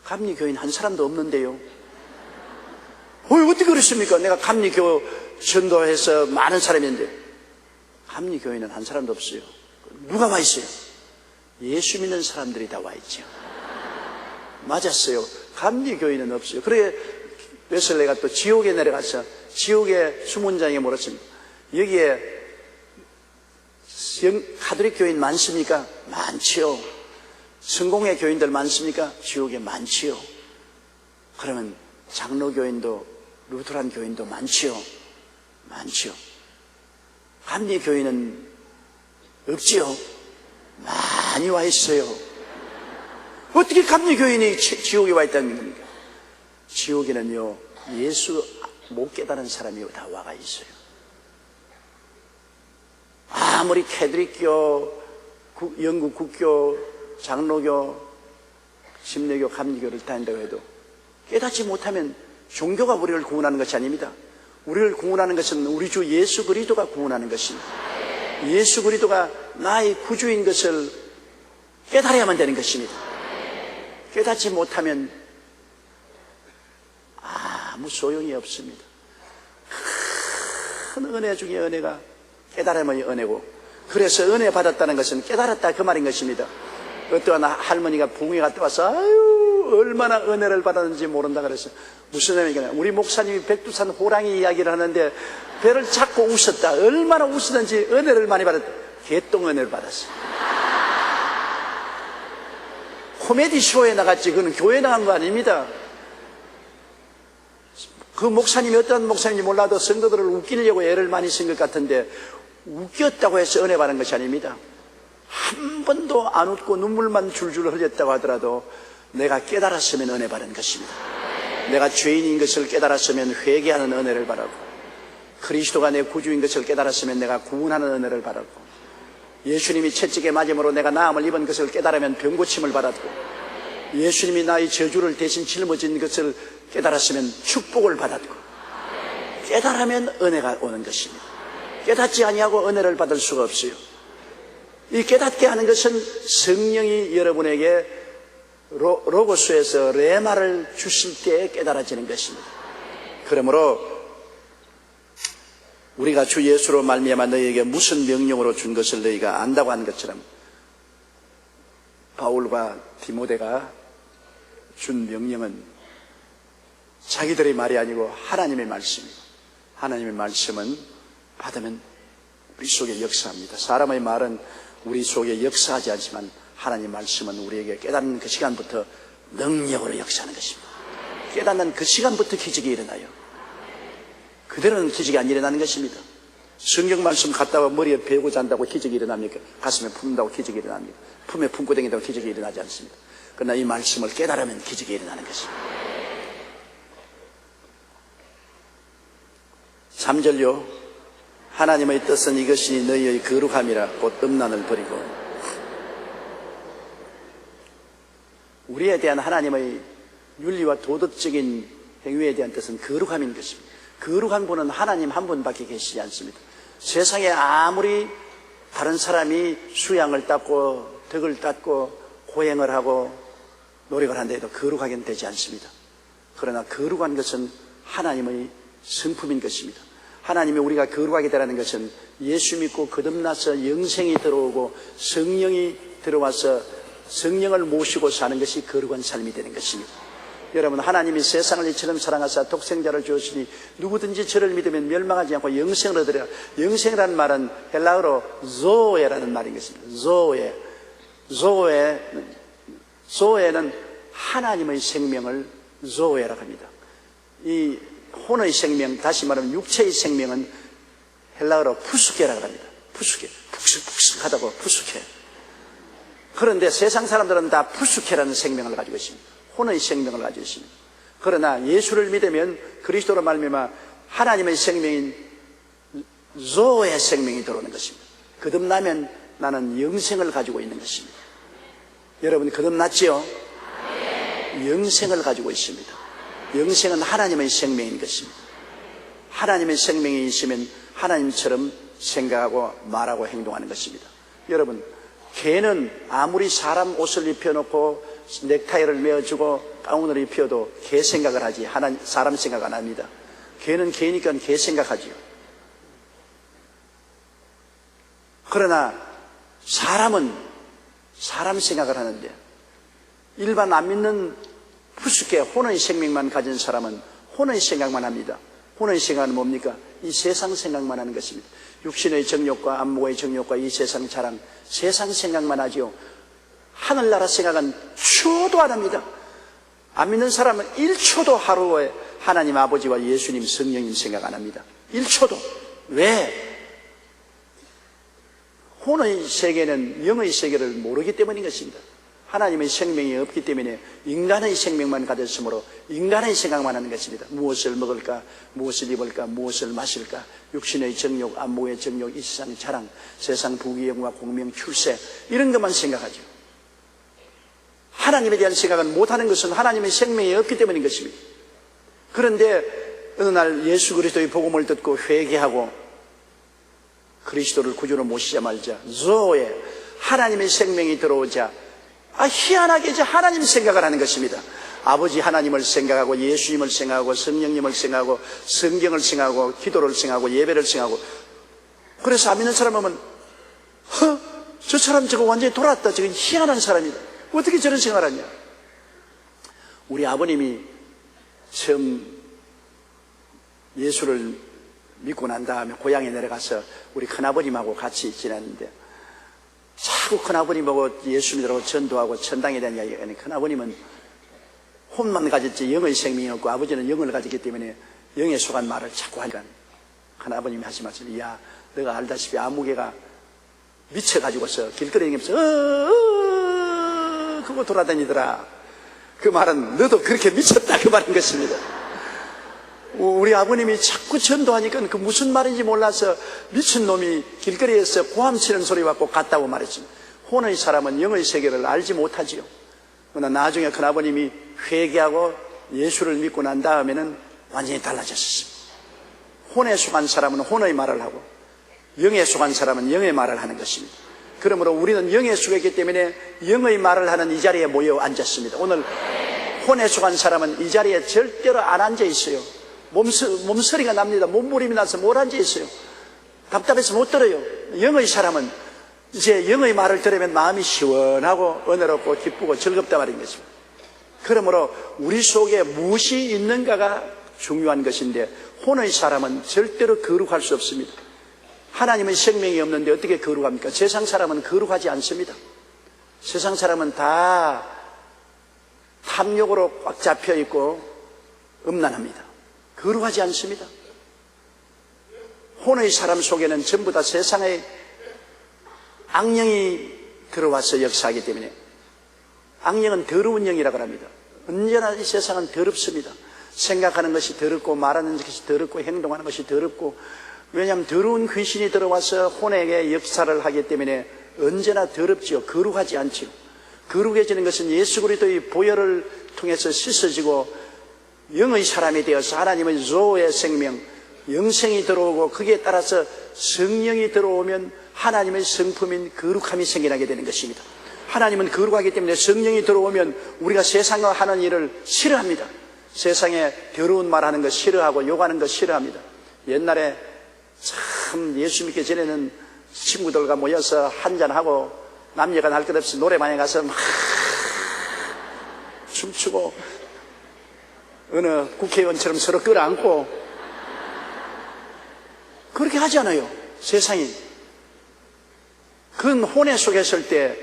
감리교인 한 사람도 없는데요. 어떻게 그렇습니까? 내가 감리교 전도해서 많은 사람이 있는데 감리교회는 한 사람도 없어요. 누가 와 있어요? 예수 믿는 사람들이 다 와 있죠. 맞았어요. 감리교회는 없어요. 그래 웨슬레가 또 지옥에 내려가서 지옥의 수문장에 물었습니다. 여기에 가톨릭 교인 많습니까? 많지요. 성공회 교인들 많습니까? 지옥에 많지요. 그러면 장로교인도 루터란 교인도 많지요. 많지요. 감리교인은 없지요. 많이 와 있어요. 어떻게 감리교인이 지옥에 와 있다는 겁니까? 지옥에는요, 예수 못 깨달은 사람이 다 와가 있어요. 아무리 캐톨릭교, 영국 국교, 장로교, 침례교, 감리교를 다닌다고 해도 깨닫지 못하면 종교가 우리를 구원하는 것이 아닙니다. 우리를 구원하는 것은 우리 주 예수 그리스도가 구원하는 것입니다. 예수 그리스도가 나의 구주인 것을 깨달아야만 되는 것입니다. 깨닫지 못하면 아무 소용이 없습니다. 큰 은혜 중에 은혜가 깨달음의 은혜고, 그래서 은혜 받았다는 것은 깨달았다 그 말인 것입니다. 어떠한 할머니가 부흥회 갔다 와서 아유 얼마나 은혜를 받았는지 모른다 그래서 무슨 의미냐, 우리 목사님이 백두산 호랑이 이야기를 하는데 배를 잡고 웃었다. 얼마나 웃었는지 은혜를 많이 받았다. 개똥 은혜를 받았어. 코미디 쇼에 나갔지 그는 교회에 나간 거 아닙니다. 그 목사님이 어떤 목사님인지 몰라도 성도들을 웃기려고 애를 많이 쓴 것 같은데 웃겼다고 해서 은혜 받은 것이 아닙니다. 한 번도 안 웃고 눈물만 줄줄 흘렸다고 하더라도 내가 깨달았으면 은혜 받은 것입니다. 내가 죄인인 것을 깨달았으면 회개하는 은혜를 받았고, 그리스도가 내 구주인 것을 깨달았으면 내가 구원하는 은혜를 받았고, 예수님이 채찍에 맞음으로 내가 나음을 입은 것을 깨달으면 병고침을 받았고, 예수님이 나의 저주를 대신 짊어진 것을 깨달았으면 축복을 받았고, 깨달으면 은혜가 오는 것입니다. 깨닫지 아니하고 은혜를 받을 수가 없어요. 이 깨닫게 하는 것은 성령이 여러분에게 로고스에서 레마를 주실 때 깨달아지는 것입니다. 그러므로 우리가 주 예수로 말미암아 너희에게 무슨 명령으로 준 것을 너희가 안다고 하는 것처럼 바울과 디모데가 준 명령은 자기들의 말이 아니고 하나님의 말씀이고, 하나님의 말씀은 받으면 우리 속에 역사합니다. 사람의 말은 우리 속에 역사하지 않지만 하나님의 말씀은 우리에게 깨닫는 그 시간부터 능력으로 역사하는 것입니다. 깨닫는 그 시간부터 기적이 일어나요. 그대로는 기적이 안 일어나는 것입니다. 성경 말씀 갖다가 머리에 베고 잔다고 기적이 일어납니까? 가슴에 품는다고 기적이 일어납니까? 품에 품고 다닌다고 기적이 일어나지 않습니다. 그러나 이 말씀을 깨달으면 기적이 일어나는 것입니다. 3절요. 하나님의 뜻은 이것이 너희의 거룩함이라 곧 음란을 버리고. 우리에 대한 하나님의 윤리와 도덕적인 행위에 대한 뜻은 거룩함인 것입니다. 거룩한 분은 하나님 한 분밖에 계시지 않습니다. 세상에 아무리 다른 사람이 수양을 닦고 덕을 닦고 고행을 하고 노력을 한다 해도 거룩하게는 되지 않습니다. 그러나 거룩한 것은 하나님의 성품인 것입니다. 하나님이 우리가 거룩하게 되라는 것은 예수 믿고 거듭나서 영생이 들어오고 성령이 들어와서 성령을 모시고 사는 것이 거룩한 삶이 되는 것입니다. 여러분, 하나님이 세상을 이처럼 사랑하사 독생자를 주었으니 누구든지 저를 믿으면 멸망하지 않고 영생을 얻으리라. 영생이라는 말은 헬라어로 조에라는 말인 것입니다. 조에는 하나님의 생명을 조에라고 합니다. 이 혼의 생명, 다시 말하면 육체의 생명은 헬라어로 푸스케라고 합니다. 푸스케, 푹숙푹숙하다고 푸스케. 그런데 세상 사람들은 다 푸스케라는 생명을 가지고 있습니다. 혼의 생명을 가지고 있습니다. 그러나 예수를 믿으면 그리스도로 말미암아 하나님의 생명인 조의 생명이 들어오는 것입니다. 거듭나면 나는 영생을 가지고 있는 것입니다. 여러분 거듭났지요? 영생을 가지고 있습니다. 영생은 하나님의 생명인 것입니다. 하나님의 생명이 있으면 하나님처럼 생각하고 말하고 행동하는 것입니다. 여러분, 개는 아무리 사람 옷을 입혀놓고 넥타이를 메어주고 가운을 입혀도 개 생각을 하지 사람 생각 안 합니다. 개는 개니까 개 생각하지요. 그러나 사람은 사람 생각을 하는데, 일반 안 믿는 푸스케 혼의 생명만 가진 사람은 혼의 생각만 합니다. 혼의 생각은 뭡니까? 이 세상 생각만 하는 것입니다. 육신의 정욕과 안목의 정욕과 이 세상 자랑, 세상 생각만 하지요. 하늘나라 생각은 초도 안 합니다. 안 믿는 사람은 1초도 하루에 하나님 아버지와 예수님 성령님 생각 안 합니다. 1초도. 왜? 혼의 세계는 영의 세계를 모르기 때문인 것입니다. 하나님의 생명이 없기 때문에 인간의 생명만 가졌으므로 인간의 생각만 하는 것입니다. 무엇을 먹을까, 무엇을 입을까, 무엇을 마실까, 육신의 정욕, 안목의 정욕, 이 세상 자랑, 세상 부귀영화, 공명, 출세, 이런 것만 생각하죠. 하나님에 대한 생각은 못하는 것은 하나님의 생명이 없기 때문인 것입니다. 그런데 어느 날 예수 그리스도의 복음을 듣고 회개하고 그리스도를 구주로 모시자마자 조에 하나님의 생명이 들어오자 희한하게 이제 하나님 생각을 하는 것입니다. 아버지 하나님을 생각하고 예수님을 생각하고 성령님을 생각하고 성경을 생각하고 기도를 생각하고 예배를 생각하고. 그래서 안 믿는 사람 보면 저 사람 저거 완전히 돌았다, 저거 희한한 사람이다, 어떻게 저런 생각을 하냐. 우리 아버님이 처음 예수를 믿고 난 다음에 고향에 내려가서 우리 큰아버님하고 같이 지냈는데 자꾸 큰아버님하고 예수 믿으라고 전도하고 천당에 대한 이야기가 있는, 큰아버님은 혼만 가졌지 영의 생명이었고 아버지는 영을 가졌기 때문에 영에 속한 말을 자꾸 하니까 큰아버님이 하신 말씀이, 야, 너가 알다시피 아무개가 미쳐가지고서 길거리에 다니면서 그거 돌아다니더라. 그 말은 너도 그렇게 미쳤다, 그 말인 것입니다. 우리 아버님이 자꾸 전도하니까 그 무슨 말인지 몰라서 미친놈이 길거리에서 고함치는 소리 받고 갔다고 말했습니다. 혼의 사람은 영의 세계를 알지 못하지요. 그러나 나중에 큰아버님이 회개하고 예수를 믿고 난 다음에는 완전히 달라졌습니다. 혼에 속한 사람은 혼의 말을 하고 영에 속한 사람은 영의 말을 하는 것입니다. 그러므로 우리는 영에 속했기 때문에 영의 말을 하는 이 자리에 모여 앉았습니다. 오늘 혼에 속한 사람은 이 자리에 절대로 안 앉아 있어요. 몸서리가 납니다. 몸부림이 나서 못 앉아 있어요. 답답해서 못 들어요. 영의 사람은 이제 영의 말을 들으면 마음이 시원하고 은혜롭고 기쁘고 즐겁다 말인 것입니다. 그러므로 우리 속에 무엇이 있는가가 중요한 것인데 혼의 사람은 절대로 거룩할 수 없습니다. 하나님의 생명이 없는데 어떻게 거룩합니까? 세상 사람은 거룩하지 않습니다. 세상 사람은 다 탐욕으로 꽉 잡혀 있고 음란합니다. 거룩하지 않습니다. 혼의 사람 속에는 전부 다 세상의 악령이 들어와서 역사하기 때문에, 악령은 더러운 영이라고 합니다. 언제나 이 세상은 더럽습니다. 생각하는 것이 더럽고 말하는 것이 더럽고 행동하는 것이 더럽고, 왜냐하면 더러운 귀신이 들어와서 혼에게 역사를 하기 때문에 언제나 더럽지요. 거룩하지 않지요. 거룩해지는 것은 예수 그리스도의 보혈을 통해서 씻어지고 영의 사람이 되어서 하나님의 조의 생명, 영생이 들어오고 거기에 따라서 성령이 들어오면 하나님의 성품인 거룩함이 생겨나게 되는 것입니다. 하나님은 거룩하기 때문에 성령이 들어오면 우리가 세상과 하는 일을 싫어합니다. 세상에 더러운 말하는 거 싫어하고 욕하는 거 싫어합니다. 옛날에 참 예수 믿기 전에는 친구들과 모여서 한잔하고 남녀가 날 것 없이 노래방에 가서 막 춤추고 어느 국회의원처럼 서로 끌어안고 그렇게 하지 않아요. 세상이. 그건 혼에 속했을 때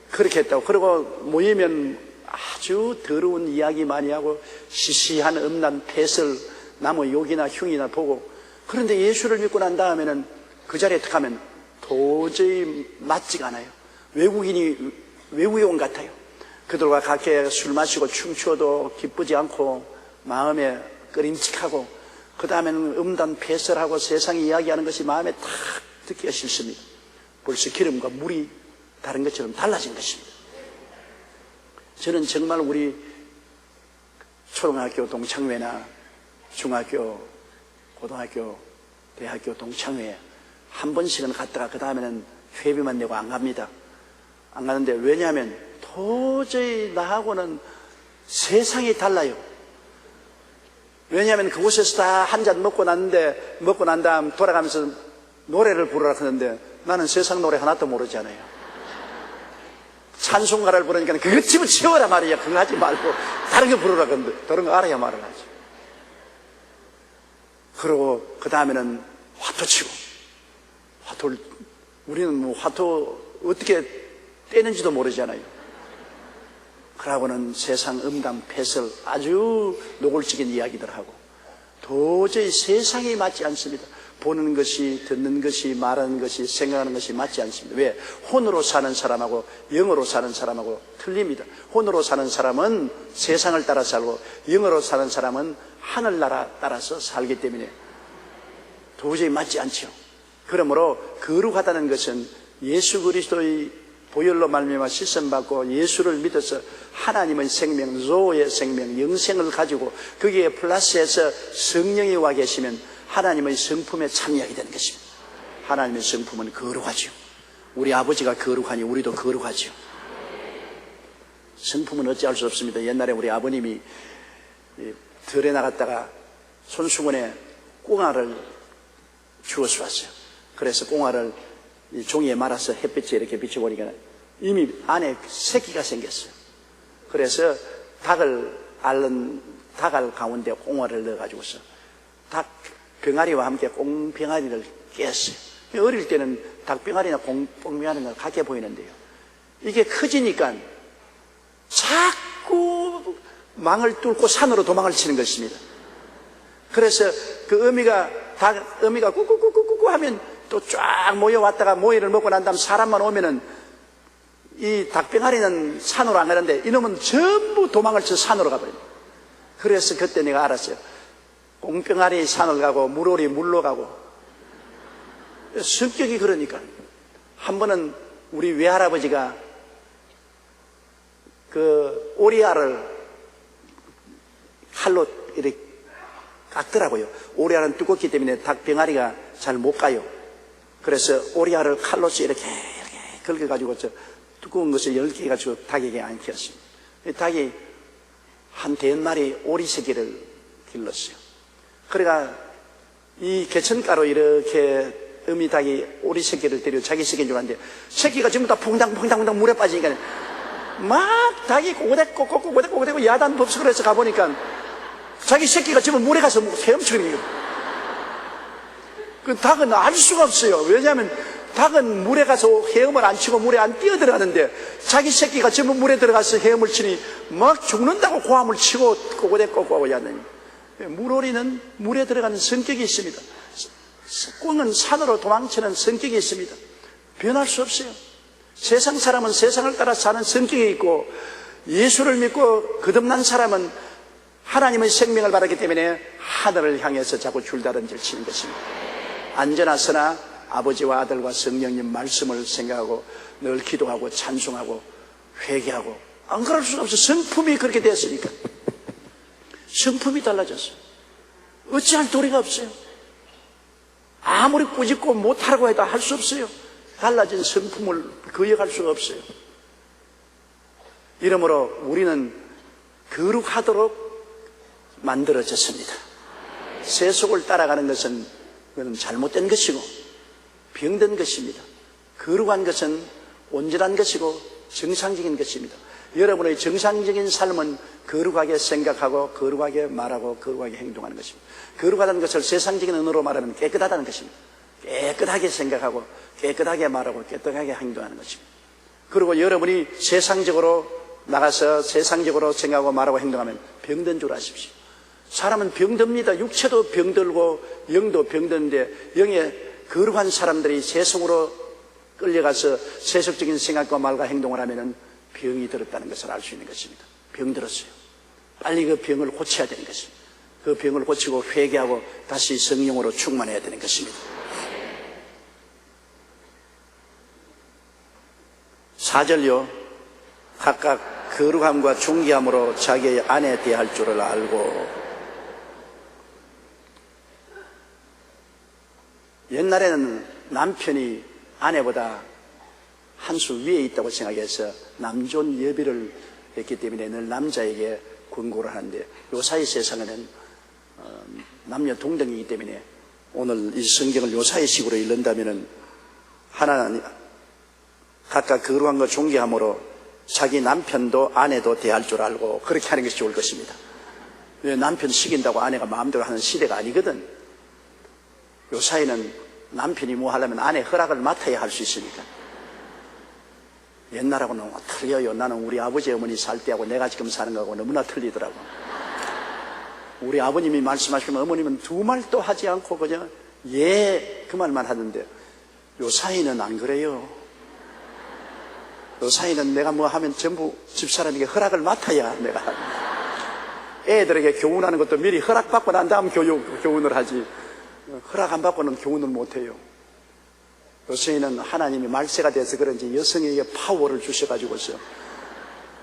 그렇게 했다고. 그리고 모이면 아주 더러운 이야기 많이 하고 시시한 음란 폐설, 남의 욕이나 흉이나 보고. 그런데 예수를 믿고 난 다음에는 그 자리에 득하면 도저히 맞지가 않아요. 외국에 온 것 같아요. 그들과 같이 술 마시고 춤추어도 기쁘지 않고 마음에 꺼림칙하고, 그 다음에는 음란 폐설하고 세상 이야기하는 것이 마음에 탁 듣기가 싫습니다. 벌써 기름과 물이 다른 것처럼 달라진 것입니다. 저는 정말 우리 초등학교 동창회나 중학교, 고등학교, 대학교 동창회 한 번씩은 갔다가 그 다음에는 회비만 내고 안 갑니다. 안 가는데, 왜냐하면 도저히 나하고는 세상이 달라요. 왜냐하면 그곳에서 다 한 잔 먹고 났는데, 먹고 난 다음 돌아가면서 노래를 부르라 하는데 나는 세상 노래 하나도 모르잖아요. 찬송가를 부르니까 그거 집어치워라 말이야. 그거 하지 말고 다른 거 부르라 그러는데 다른 거 알아야 말을 하지. 그러고 그 다음에는 화투 치고, 화투를, 우리는 뭐 화투 어떻게 떼는지도 모르잖아요. 그러고는 세상 음담 패설 아주 노골적인 이야기들 하고, 도저히 세상이 맞지 않습니다. 보는 것이, 듣는 것이, 말하는 것이, 생각하는 것이 맞지 않습니다. 왜? 혼으로 사는 사람하고 영으로 사는 사람하고 틀립니다. 혼으로 사는 사람은 세상을 따라 살고, 영으로 사는 사람은 하늘나라 따라서 살기 때문에 도저히 맞지 않죠. 그러므로 거룩하다는 것은 예수 그리스도의 보혈로 말미암아 씻음받고 예수를 믿어서 하나님의 생명, 조의 생명, 영생을 가지고 거기에 플러스해서 성령이 와 계시면 하나님의 성품에 참여하게 되는 것입니다. 하나님의 성품은 거룩하죠. 우리 아버지가 거룩하니 우리도 거룩하죠. 성품은 어찌할 수 없습니다. 옛날에 우리 아버님이 들에 나갔다가 손수건에 꽁알을 주워서 왔어요. 그래서 꽁알을 종이에 말아서 햇빛에 이렇게 비춰보니까 이미 안에 새끼가 생겼어요. 그래서 닭을 앓는 닭알 가운데 꽁알을 넣어가지고서 닭 병아리와 함께 꽁병아리를 깼어요. 어릴 때는 닭병아리나 꽁병아리가 같게 보이는데요, 이게 커지니까 자꾸 망을 뚫고 산으로 도망을 치는 것입니다. 그래서 그 어미가 꾸꾸꾸꾸꾸 하면 또 쫙 모여왔다가 모이를 먹고 난 다음 사람만 오면은 이 닭병아리는 산으로 안 가는데 이놈은 전부 도망을 쳐 산으로 가버립니다. 그래서 그때 내가 알았어요. 꽁병아리 산을 가고 물오리 물로 가고. 성격이 그러니까. 한 번은 우리 외할아버지가 그 오리알을 칼로 이렇게 깎더라고요. 오리알은 두껍기 때문에 닭병아리가 잘 못 가요. 그래서 오리알을 칼로서 이렇게 긁어가지고 저 두꺼운 것을 10개 해가지고 닭에게 안겼습니다. 닭이 한 5마리 오리 새끼를 길렀어요. 그러니까 이 개천가로 이렇게 어미 닭이 오리 새끼를 데리고 자기 새끼인 줄 알았는데 새끼가 전부 다 퐁당퐁당 물에 빠지니까 막 닭이 꼬고대고 야단 법석을 해서 가보니까 자기 새끼가 전부 물에 가서 헤엄치는 거예요. 그 닭은 알 수가 없어요. 왜냐하면 닭은 물에 가서 헤엄을 안 치고 물에 안 뛰어들어가는데 자기 새끼가 전부 물에 들어가서 헤엄을 치니 막 죽는다고 고함을 치고 꼬고대고 야단이. 물오리는 물에 들어가는 성격이 있습니다. 꽁은 산으로 도망치는 성격이 있습니다. 변할 수 없어요. 세상 사람은 세상을 따라 사는 성격이 있고, 예수를 믿고 거듭난 사람은 하나님의 생명을 받았기 때문에 하늘을 향해서 자꾸 줄다름질 치는 것입니다. 안전하서나 아버지와 아들과 성령님 말씀을 생각하고 늘 기도하고 찬송하고 회개하고, 안 그럴 수가 없어요. 성품이 그렇게 됐으니까. 성품이 달라졌어요. 어찌할 도리가 없어요. 아무리 꾸짖고 못하라고 해도 할 수 없어요. 달라진 성품을 거역할 수가 없어요. 이러므로 우리는 거룩하도록 만들어졌습니다. 세속을 따라가는 것은 그건 잘못된 것이고 병든 것입니다. 거룩한 것은 온전한 것이고 정상적인 것입니다. 여러분의 정상적인 삶은 거룩하게 생각하고 거룩하게 말하고 거룩하게 행동하는 것입니다. 거룩하다는 것을 세상적인 언어로 말하면 깨끗하다는 것입니다. 깨끗하게 생각하고 깨끗하게 말하고 깨끗하게 행동하는 것입니다. 그리고 여러분이 세상적으로 나가서 세상적으로 생각하고 말하고 행동하면 병든 줄 아십시오. 사람은 병듭니다. 육체도 병들고 영도 병드는데, 영의 거룩한 사람들이 세속으로 끌려가서 세속적인 생각과 말과 행동을 하면 병이 들었다는 것을 알 수 있는 것입니다. 병들었어요. 빨리 그 병을 고쳐야 되는 것입니다. 그 병을 고치고 회개하고 다시 성령으로 충만해야 되는 것입니다. 4절요. 각각 거룩함과 존귀함으로 자기의 아내에 대할 줄을 알고. 옛날에는 남편이 아내보다 한 수 위에 있다고 생각해서 남존 여비를 했기 때문에 늘 남자에게 권고를 하는데, 요사이 세상에는 남녀 동등이기 때문에 오늘 이 성경을 요사이식으로 읽는다면은 하나님 각각 거룩한 것 존귀함으로 자기 남편도 아내도 대할 줄 알고 그렇게 하는 것이 좋을 것입니다. 왜 남편 시킨다고 아내가 마음대로 하는 시대가 아니거든. 요사이는 남편이 뭐 하려면 아내 허락을 맡아야 할 수 있으니까. 옛날하고는 틀려요. 나는 우리 아버지 어머니 살 때하고 내가 지금 사는 거하고 너무나 틀리더라고. 우리 아버님이 말씀하시면 어머님은 두 말도 하지 않고 그냥 예 그 말만 하는데 요사이는 안 그래요. 요사이는 내가 뭐 하면 전부 집사람에게 허락을 맡아야 내가 애들에게 교훈하는 것도 미리 허락받고 난 다음 교훈을 하지 허락 안 받고는 교훈을 못해요. 요새는 하나님이 말세가 돼서 그런지 여성에게 파워를 주셔가지고서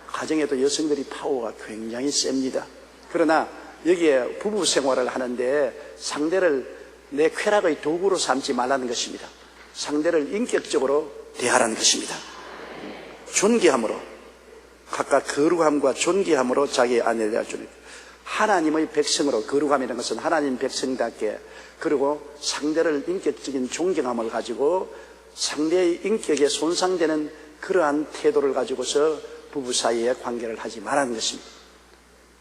가정에도 여성들이 파워가 굉장히 셉니다. 그러나 여기에 부부 생활을 하는데 상대를 내 쾌락의 도구로 삼지 말라는 것입니다. 상대를 인격적으로 대하라는 것입니다. 존귀함으로 각각 거룩함과 존귀함으로 자기의 아내를 대하주는 하나님의 백성으로 거룩함이라는 것은 하나님 백성답게 그리고 상대를 인격적인 존경함을 가지고 상대의 인격에 손상되는 그러한 태도를 가지고서 부부 사이에 관계를 하지 말라는 것입니다.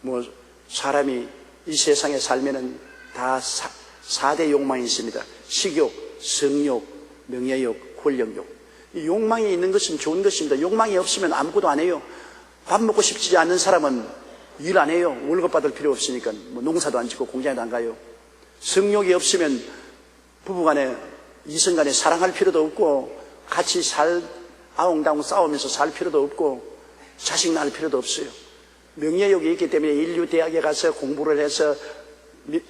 뭐 사람이 이 세상에 살면은 다 4대 욕망이 있습니다. 식욕, 성욕, 명예욕, 권력욕. 이 욕망이 있는 것은 좋은 것입니다. 욕망이 없으면 아무것도 안 해요. 밥 먹고 싶지 않은 사람은 일 안 해요. 월급 받을 필요 없으니까 뭐 농사도 안 짓고 공장에도 안 가요. 성욕이 없으면 부부간에 이성간에 사랑할 필요도 없고 같이 아웅다웅 싸우면서 살 필요도 없고 자식 낳을 필요도 없어요. 명예욕이 있기 때문에 인류 대학에 가서 공부를 해서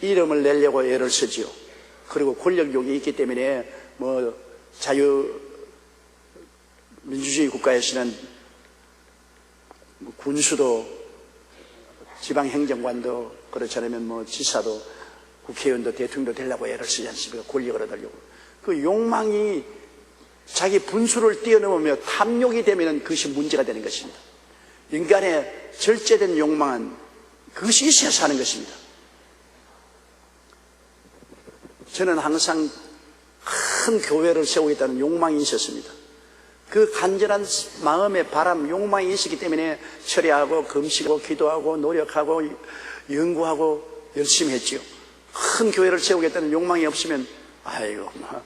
이름을 내려고 애를 쓰지요. 그리고 권력욕이 있기 때문에 뭐 민주주의 국가에서는 군수도 지방행정관도 그렇지 않으면 뭐 지사도 국회의원도 대통령도 되려고 애를 쓰지 않습니까? 권력을 얻으려고. 그 욕망이 자기 분수를 뛰어넘으며 탐욕이 되면 그것이 문제가 되는 것입니다. 인간의 절제된 욕망은 그것이 있어야 사는 것입니다. 저는 항상 큰 교회를 세우겠다는 욕망이 있었습니다. 그 간절한 마음의 바람, 욕망이 있었기 때문에 철야하고 금식하고 기도하고 노력하고 연구하고 열심히 했지요. 큰 교회를 세우겠다는 욕망이 없으면 아이고 뭐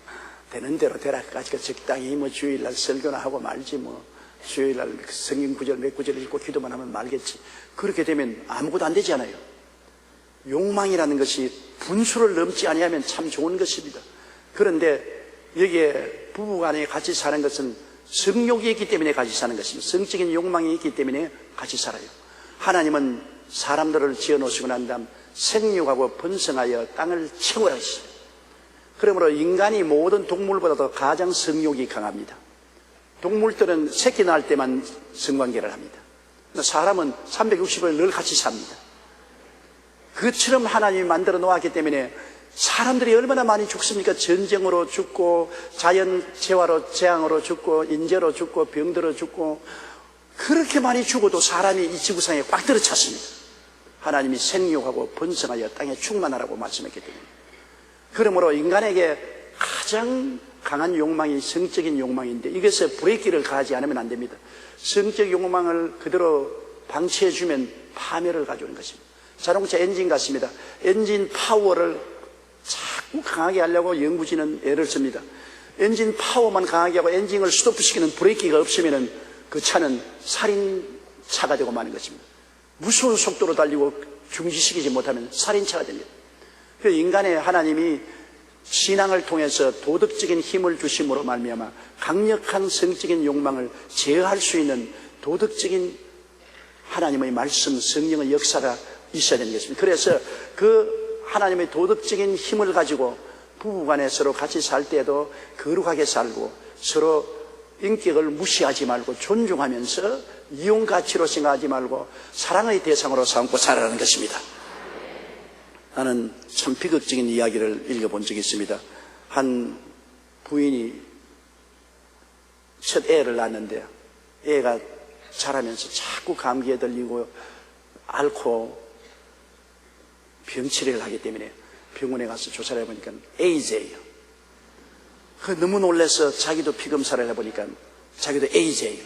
되는 대로 되라. 적당히 뭐 주일날 설교나 하고 말지 뭐 주일날 성경 구절 몇 구절 읽고 기도만 하면 말겠지. 그렇게 되면 아무것도 안 되지 않아요. 욕망이라는 것이 분수를 넘지 아니하면 참 좋은 것입니다. 그런데 여기에 부부간에 같이 사는 것은 성욕이 있기 때문에 같이 사는 것입니다. 성적인 욕망이 있기 때문에 같이 살아요. 하나님은 사람들을 지어놓으시고 난 다음 생육하고 번성하여 땅을 채우라 하시죠. 그러므로 인간이 모든 동물보다도 가장 성욕이 강합니다. 동물들은 새끼 낳을 때만 성관계를 합니다. 사람은 360일 늘 같이 삽니다. 그처럼 하나님이 만들어 놓았기 때문에 사람들이 얼마나 많이 죽습니까? 전쟁으로 죽고 자연재해로 재앙으로 죽고 인재로 죽고 병들어 죽고 그렇게 많이 죽어도 사람이 이 지구상에 꽉 들어찼습니다. 하나님이 생육하고 번성하여 땅에 충만하라고 말씀했기 때문에. 그러므로 인간에게 가장 강한 욕망이 성적인 욕망인데 이것에 브레이크를 가하지 않으면 안 됩니다. 성적 욕망을 그대로 방치해주면 파멸을 가져오는 것입니다. 자동차 엔진 같습니다. 엔진 파워를 자꾸 강하게 하려고 연구진은 애를 씁니다. 엔진 파워만 강하게 하고 엔진을 스톱시키는 브레이크가 없으면 그 차는 살인차가 되고 마는 것입니다. 무서운 속도로 달리고 중지시키지 못하면 살인차가 됩니다. 그 인간의 하나님이 신앙을 통해서 도덕적인 힘을 주심으로 말미암아 강력한 성적인 욕망을 제어할 수 있는 도덕적인 하나님의 말씀, 성령의 역사가 있어야 되는 것입니다. 그래서 그 하나님의 도덕적인 힘을 가지고 부부간에 서로 같이 살 때에도 거룩하게 살고 서로 인격을 무시하지 말고 존중하면서 이용 가치로 생각하지 말고 사랑의 대상으로 삼고 살아가는 것입니다. 나는 참 비극적인 이야기를 읽어본 적이 있습니다. 한 부인이 첫 애를 낳았는데 애가 자라면서 자꾸 감기에 들리고 앓고 병치레를 하기 때문에 병원에 가서 조사를 해보니까 에이즈예요. 너무 놀라서 자기도 피 검사를 해보니까 자기도 에이즈예요.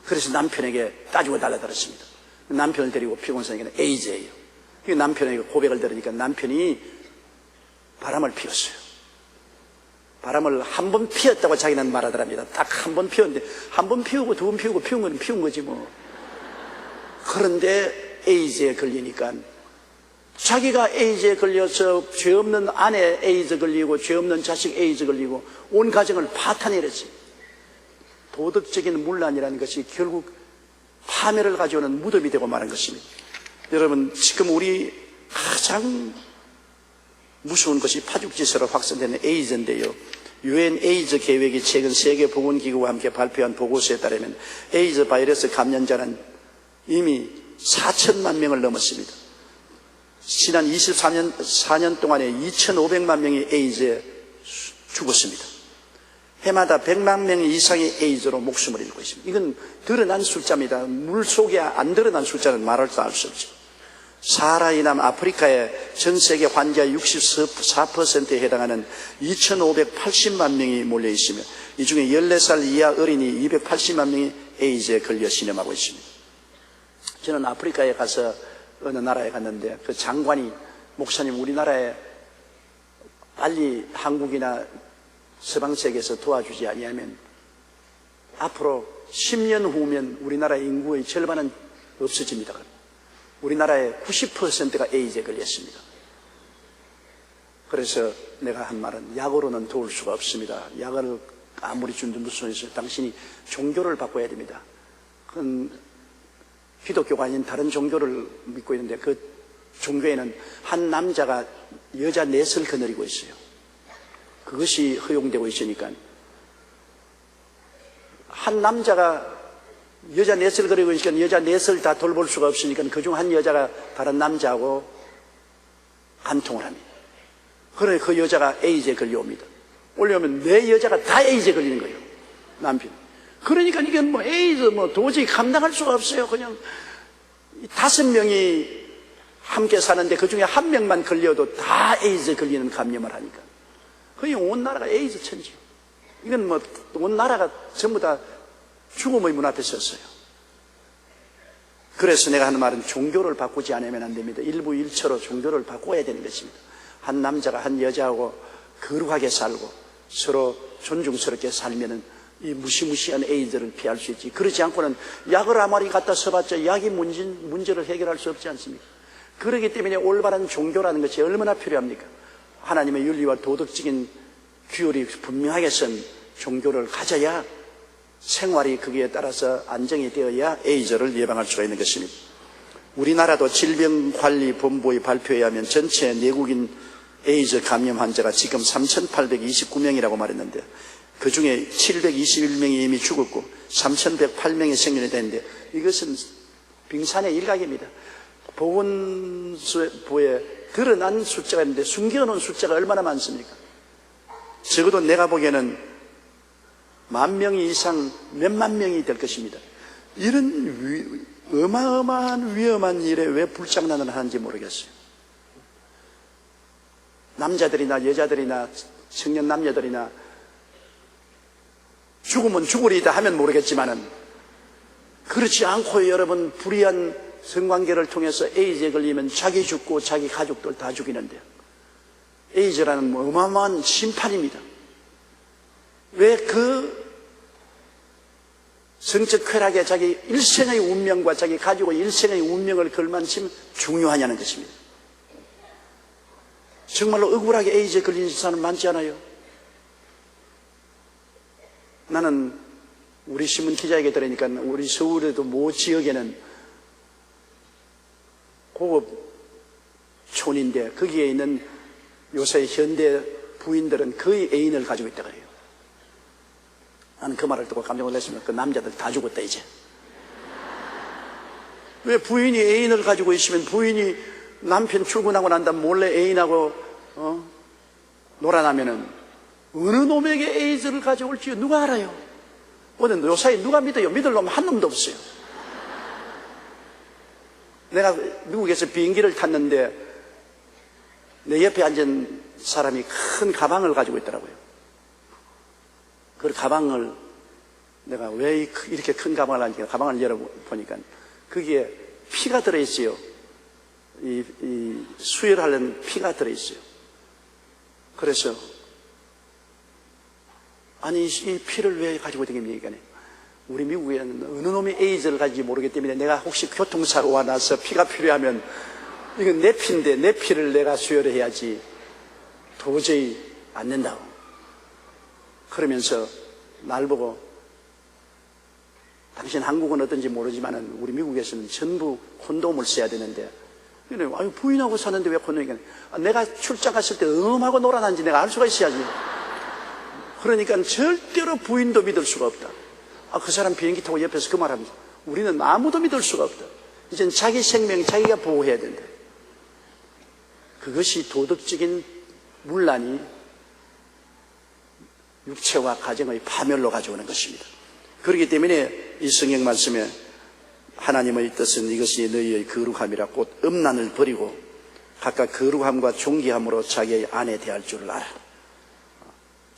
그래서 남편에게 따지고 달라들었습니다. 남편을 데리고 피 검사하니까 에이즈예요. 남편에게 고백을 들으니까 남편이 바람을 피웠어요. 바람을 한 번 피웠다고 자기는 말하더랍니다. 딱 한 번 피웠는데, 한 번 피우고 두 번 피우고 피운 건 피운 거지 뭐. 그런데 에이즈에 걸리니까 자기가 에이즈에 걸려서 죄 없는 아내 에이즈 걸리고 죄 없는 자식 에이즈 걸리고 온 가정을 파탄내렸지. 도덕적인 문란이라는 것이 결국 파멸을 가져오는 무덤이 되고 마는 것입니다. 여러분, 지금 우리 가장 무서운 것이 파죽지세로 확산되는 에이즈인데요. 유엔 에이즈 계획이 최근 세계보건기구와 함께 발표한 보고서에 따르면 에이즈 바이러스 감염자는 이미 4천만 명을 넘었습니다. 지난 24년 동안에 2,500만 명이 에이즈에 죽었습니다. 해마다 100만 명 이상의 에이즈로 목숨을 잃고 있습니다. 이건 드러난 숫자입니다. 물속에 안 드러난 숫자는 말할 수 없죠. 사하라 이남 아프리카의 전 세계 환자 64%에 해당하는 2,580만 명이 몰려 있으며 이 중에 14살 이하 어린이 280만 명이 에이즈에 걸려 신음하고 있습니다. 저는 아프리카에 가서 어느 나라에 갔는데 그 장관이 목사님 우리나라에 빨리 한국이나 서방세계에서 도와주지 아니하면 앞으로 10년 후면 우리나라 인구의 절반은 없어집니다. 우리나라의 90%가 에이즈에 걸렸습니다. 그래서 내가 한 말은 약으로는 도울 수가 없습니다. 약을 아무리 준도 무슨 소리죠. 당신이 종교를 바꿔야 됩니다. 그건 기독교가 아닌 다른 종교를 믿고 있는데 그 종교에는 한 남자가 여자 넷을 거느리고 있어요. 그것이 허용되고 있으니까 한 남자가 여자 넷을 거느리고 있으니까 여자 넷을 다 돌볼 수가 없으니까 그중 한 여자가 다른 남자하고 간통을 합니다. 그래 그 여자가 에이즈에 걸려옵니다. 올려오면 내 여자가 다 에이즈에 걸리는 거예요. 남편. 그러니까 이건 뭐 에이즈 뭐 도저히 감당할 수가 없어요. 그냥 5명이 함께 사는데 그 중에 1명만 걸려도 다 에이즈에 걸리는 감염을 하니까 거의 온 나라가 에이즈 천지요. 이건 뭐 온 나라가 전부 다 죽음의 문 앞에 섰어요. 그래서 내가 하는 말은 종교를 바꾸지 않으면 안 됩니다. 일부 일처로 종교를 바꿔야 되는 것입니다. 한 남자가 한 여자하고 거룩하게 살고 서로 존중스럽게 살면은 이 무시무시한 에이즈를 피할 수 있지. 그렇지 않고는 약을 아무리 갖다 써봤자 약이 문제를 해결할 수 없지 않습니까? 그렇기 때문에 올바른 종교라는 것이 얼마나 필요합니까? 하나님의 윤리와 도덕적인 규율이 분명하게 선 종교를 가져야 생활이 거기에 따라서 안정이 되어야 에이즈를 예방할 수가 있는 것입니다. 우리나라도 질병관리본부의 발표에 하면 전체 내국인 에이즈 감염 환자가 지금 3,829명이라고 말했는데 그 중에 721명이 이미 죽었고 3,108명이 생존이 됐는데 이것은 빙산의 일각입니다. 보건부에 드러난 숫자가 있는데 숨겨놓은 숫자가 얼마나 많습니까? 적어도 내가 보기에는 10,000명 이상 몇만 명이 될 것입니다. 이런 어마어마한 위험한 일에 왜 불장난을 하는지 모르겠어요. 남자들이나 여자들이나 청년 남녀들이나 죽으면 죽으리다 하면 모르겠지만은 그렇지 않고 여러분 불의한 성관계를 통해서 에이즈에 걸리면 자기 죽고 자기 가족들 다 죽이는데요. 에이즈라는 어마어마한 심판입니다. 왜 그 성적 쾌락에 자기 일생의 운명과 자기 가족의 일생의 운명을 걸만치면 중요하냐는 것입니다. 정말로 억울하게 에이즈에 걸린 사람 많지 않아요? 나는 우리 신문 기자에게 들으니까 우리 서울에도 모 지역에는 고급촌인데 거기에 있는 요새 현대 부인들은 거의 애인을 가지고 있다고 해요. 나는 그 말을 듣고 깜짝 놀랐으면 그 남자들 다 죽었다 이제. 왜 부인이 애인을 가지고 있으면 부인이 남편 출근하고 난 다음 몰래 애인하고 놀아나면은 어느 놈에게 에이즈를 가져올지 누가 알아요? 오늘 요사이 누가 믿어요? 믿을 놈 한 놈도 없어요. 내가 미국에서 비행기를 탔는데 내 옆에 앉은 사람이 큰 가방을 가지고 있더라고요. 그 가방을 내가 왜 이렇게 큰 가방을 하니까 가방을 열어보니까 거기에 피가 들어있어요. 이 수혈하려는 피가 들어있어요. 그래서 아니 이 피를 왜 가지고 다닙니까? 우리 미국에는 어느 놈이 에이즈를 가지지 모르기 때문에 내가 혹시 교통사고가 나서 피가 필요하면 이건 내 피인데 내 피를 내가 수혈을 해야지 도저히 안 된다고. 그러면서 날 보고 당신 한국은 어떤지 모르지만 우리 미국에서는 전부 콘돔을 써야 되는데 아유 부인하고 사는데 왜 콘돔이 내가 출장 갔을 때 음하고 놀아난지 내가 알 수가 있어야지. 그러니까 절대로 부인도 믿을 수가 없다. 그 사람 비행기 타고 옆에서 그 말합니다. 우리는 아무도 믿을 수가 없다. 이젠 자기 생명 자기가 보호해야 된다. 그것이 도덕적인 문란이 육체와 가정의 파멸로 가져오는 것입니다. 그렇기 때문에 이 성경 말씀에 하나님의 뜻은 이것이 너희의 거룩함이라 곧 음란을 버리고 각각 거룩함과 존귀함으로 자기의 아내 대할 줄을 알아.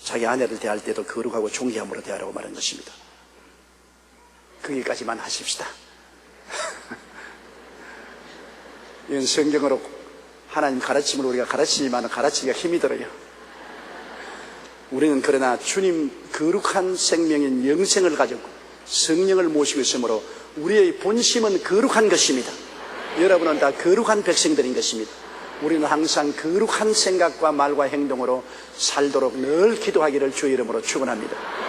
자기 아내를 대할 때도 거룩하고 존귀함으로 대하라고 말한 것입니다. 거기까지만 하십시다. 이건 성경으로 하나님 가르침을 우리가 가르치지만 가르치기가 힘이 들어요. 우리는 그러나 주님 거룩한 생명인 영생을 가졌고 성령을 모시고 있으므로 우리의 본심은 거룩한 것입니다. 여러분은 다 거룩한 백성들인 것입니다. 우리는 항상 거룩한 생각과 말과 행동으로 살도록 늘 기도하기를 주의 이름으로 축원합니다.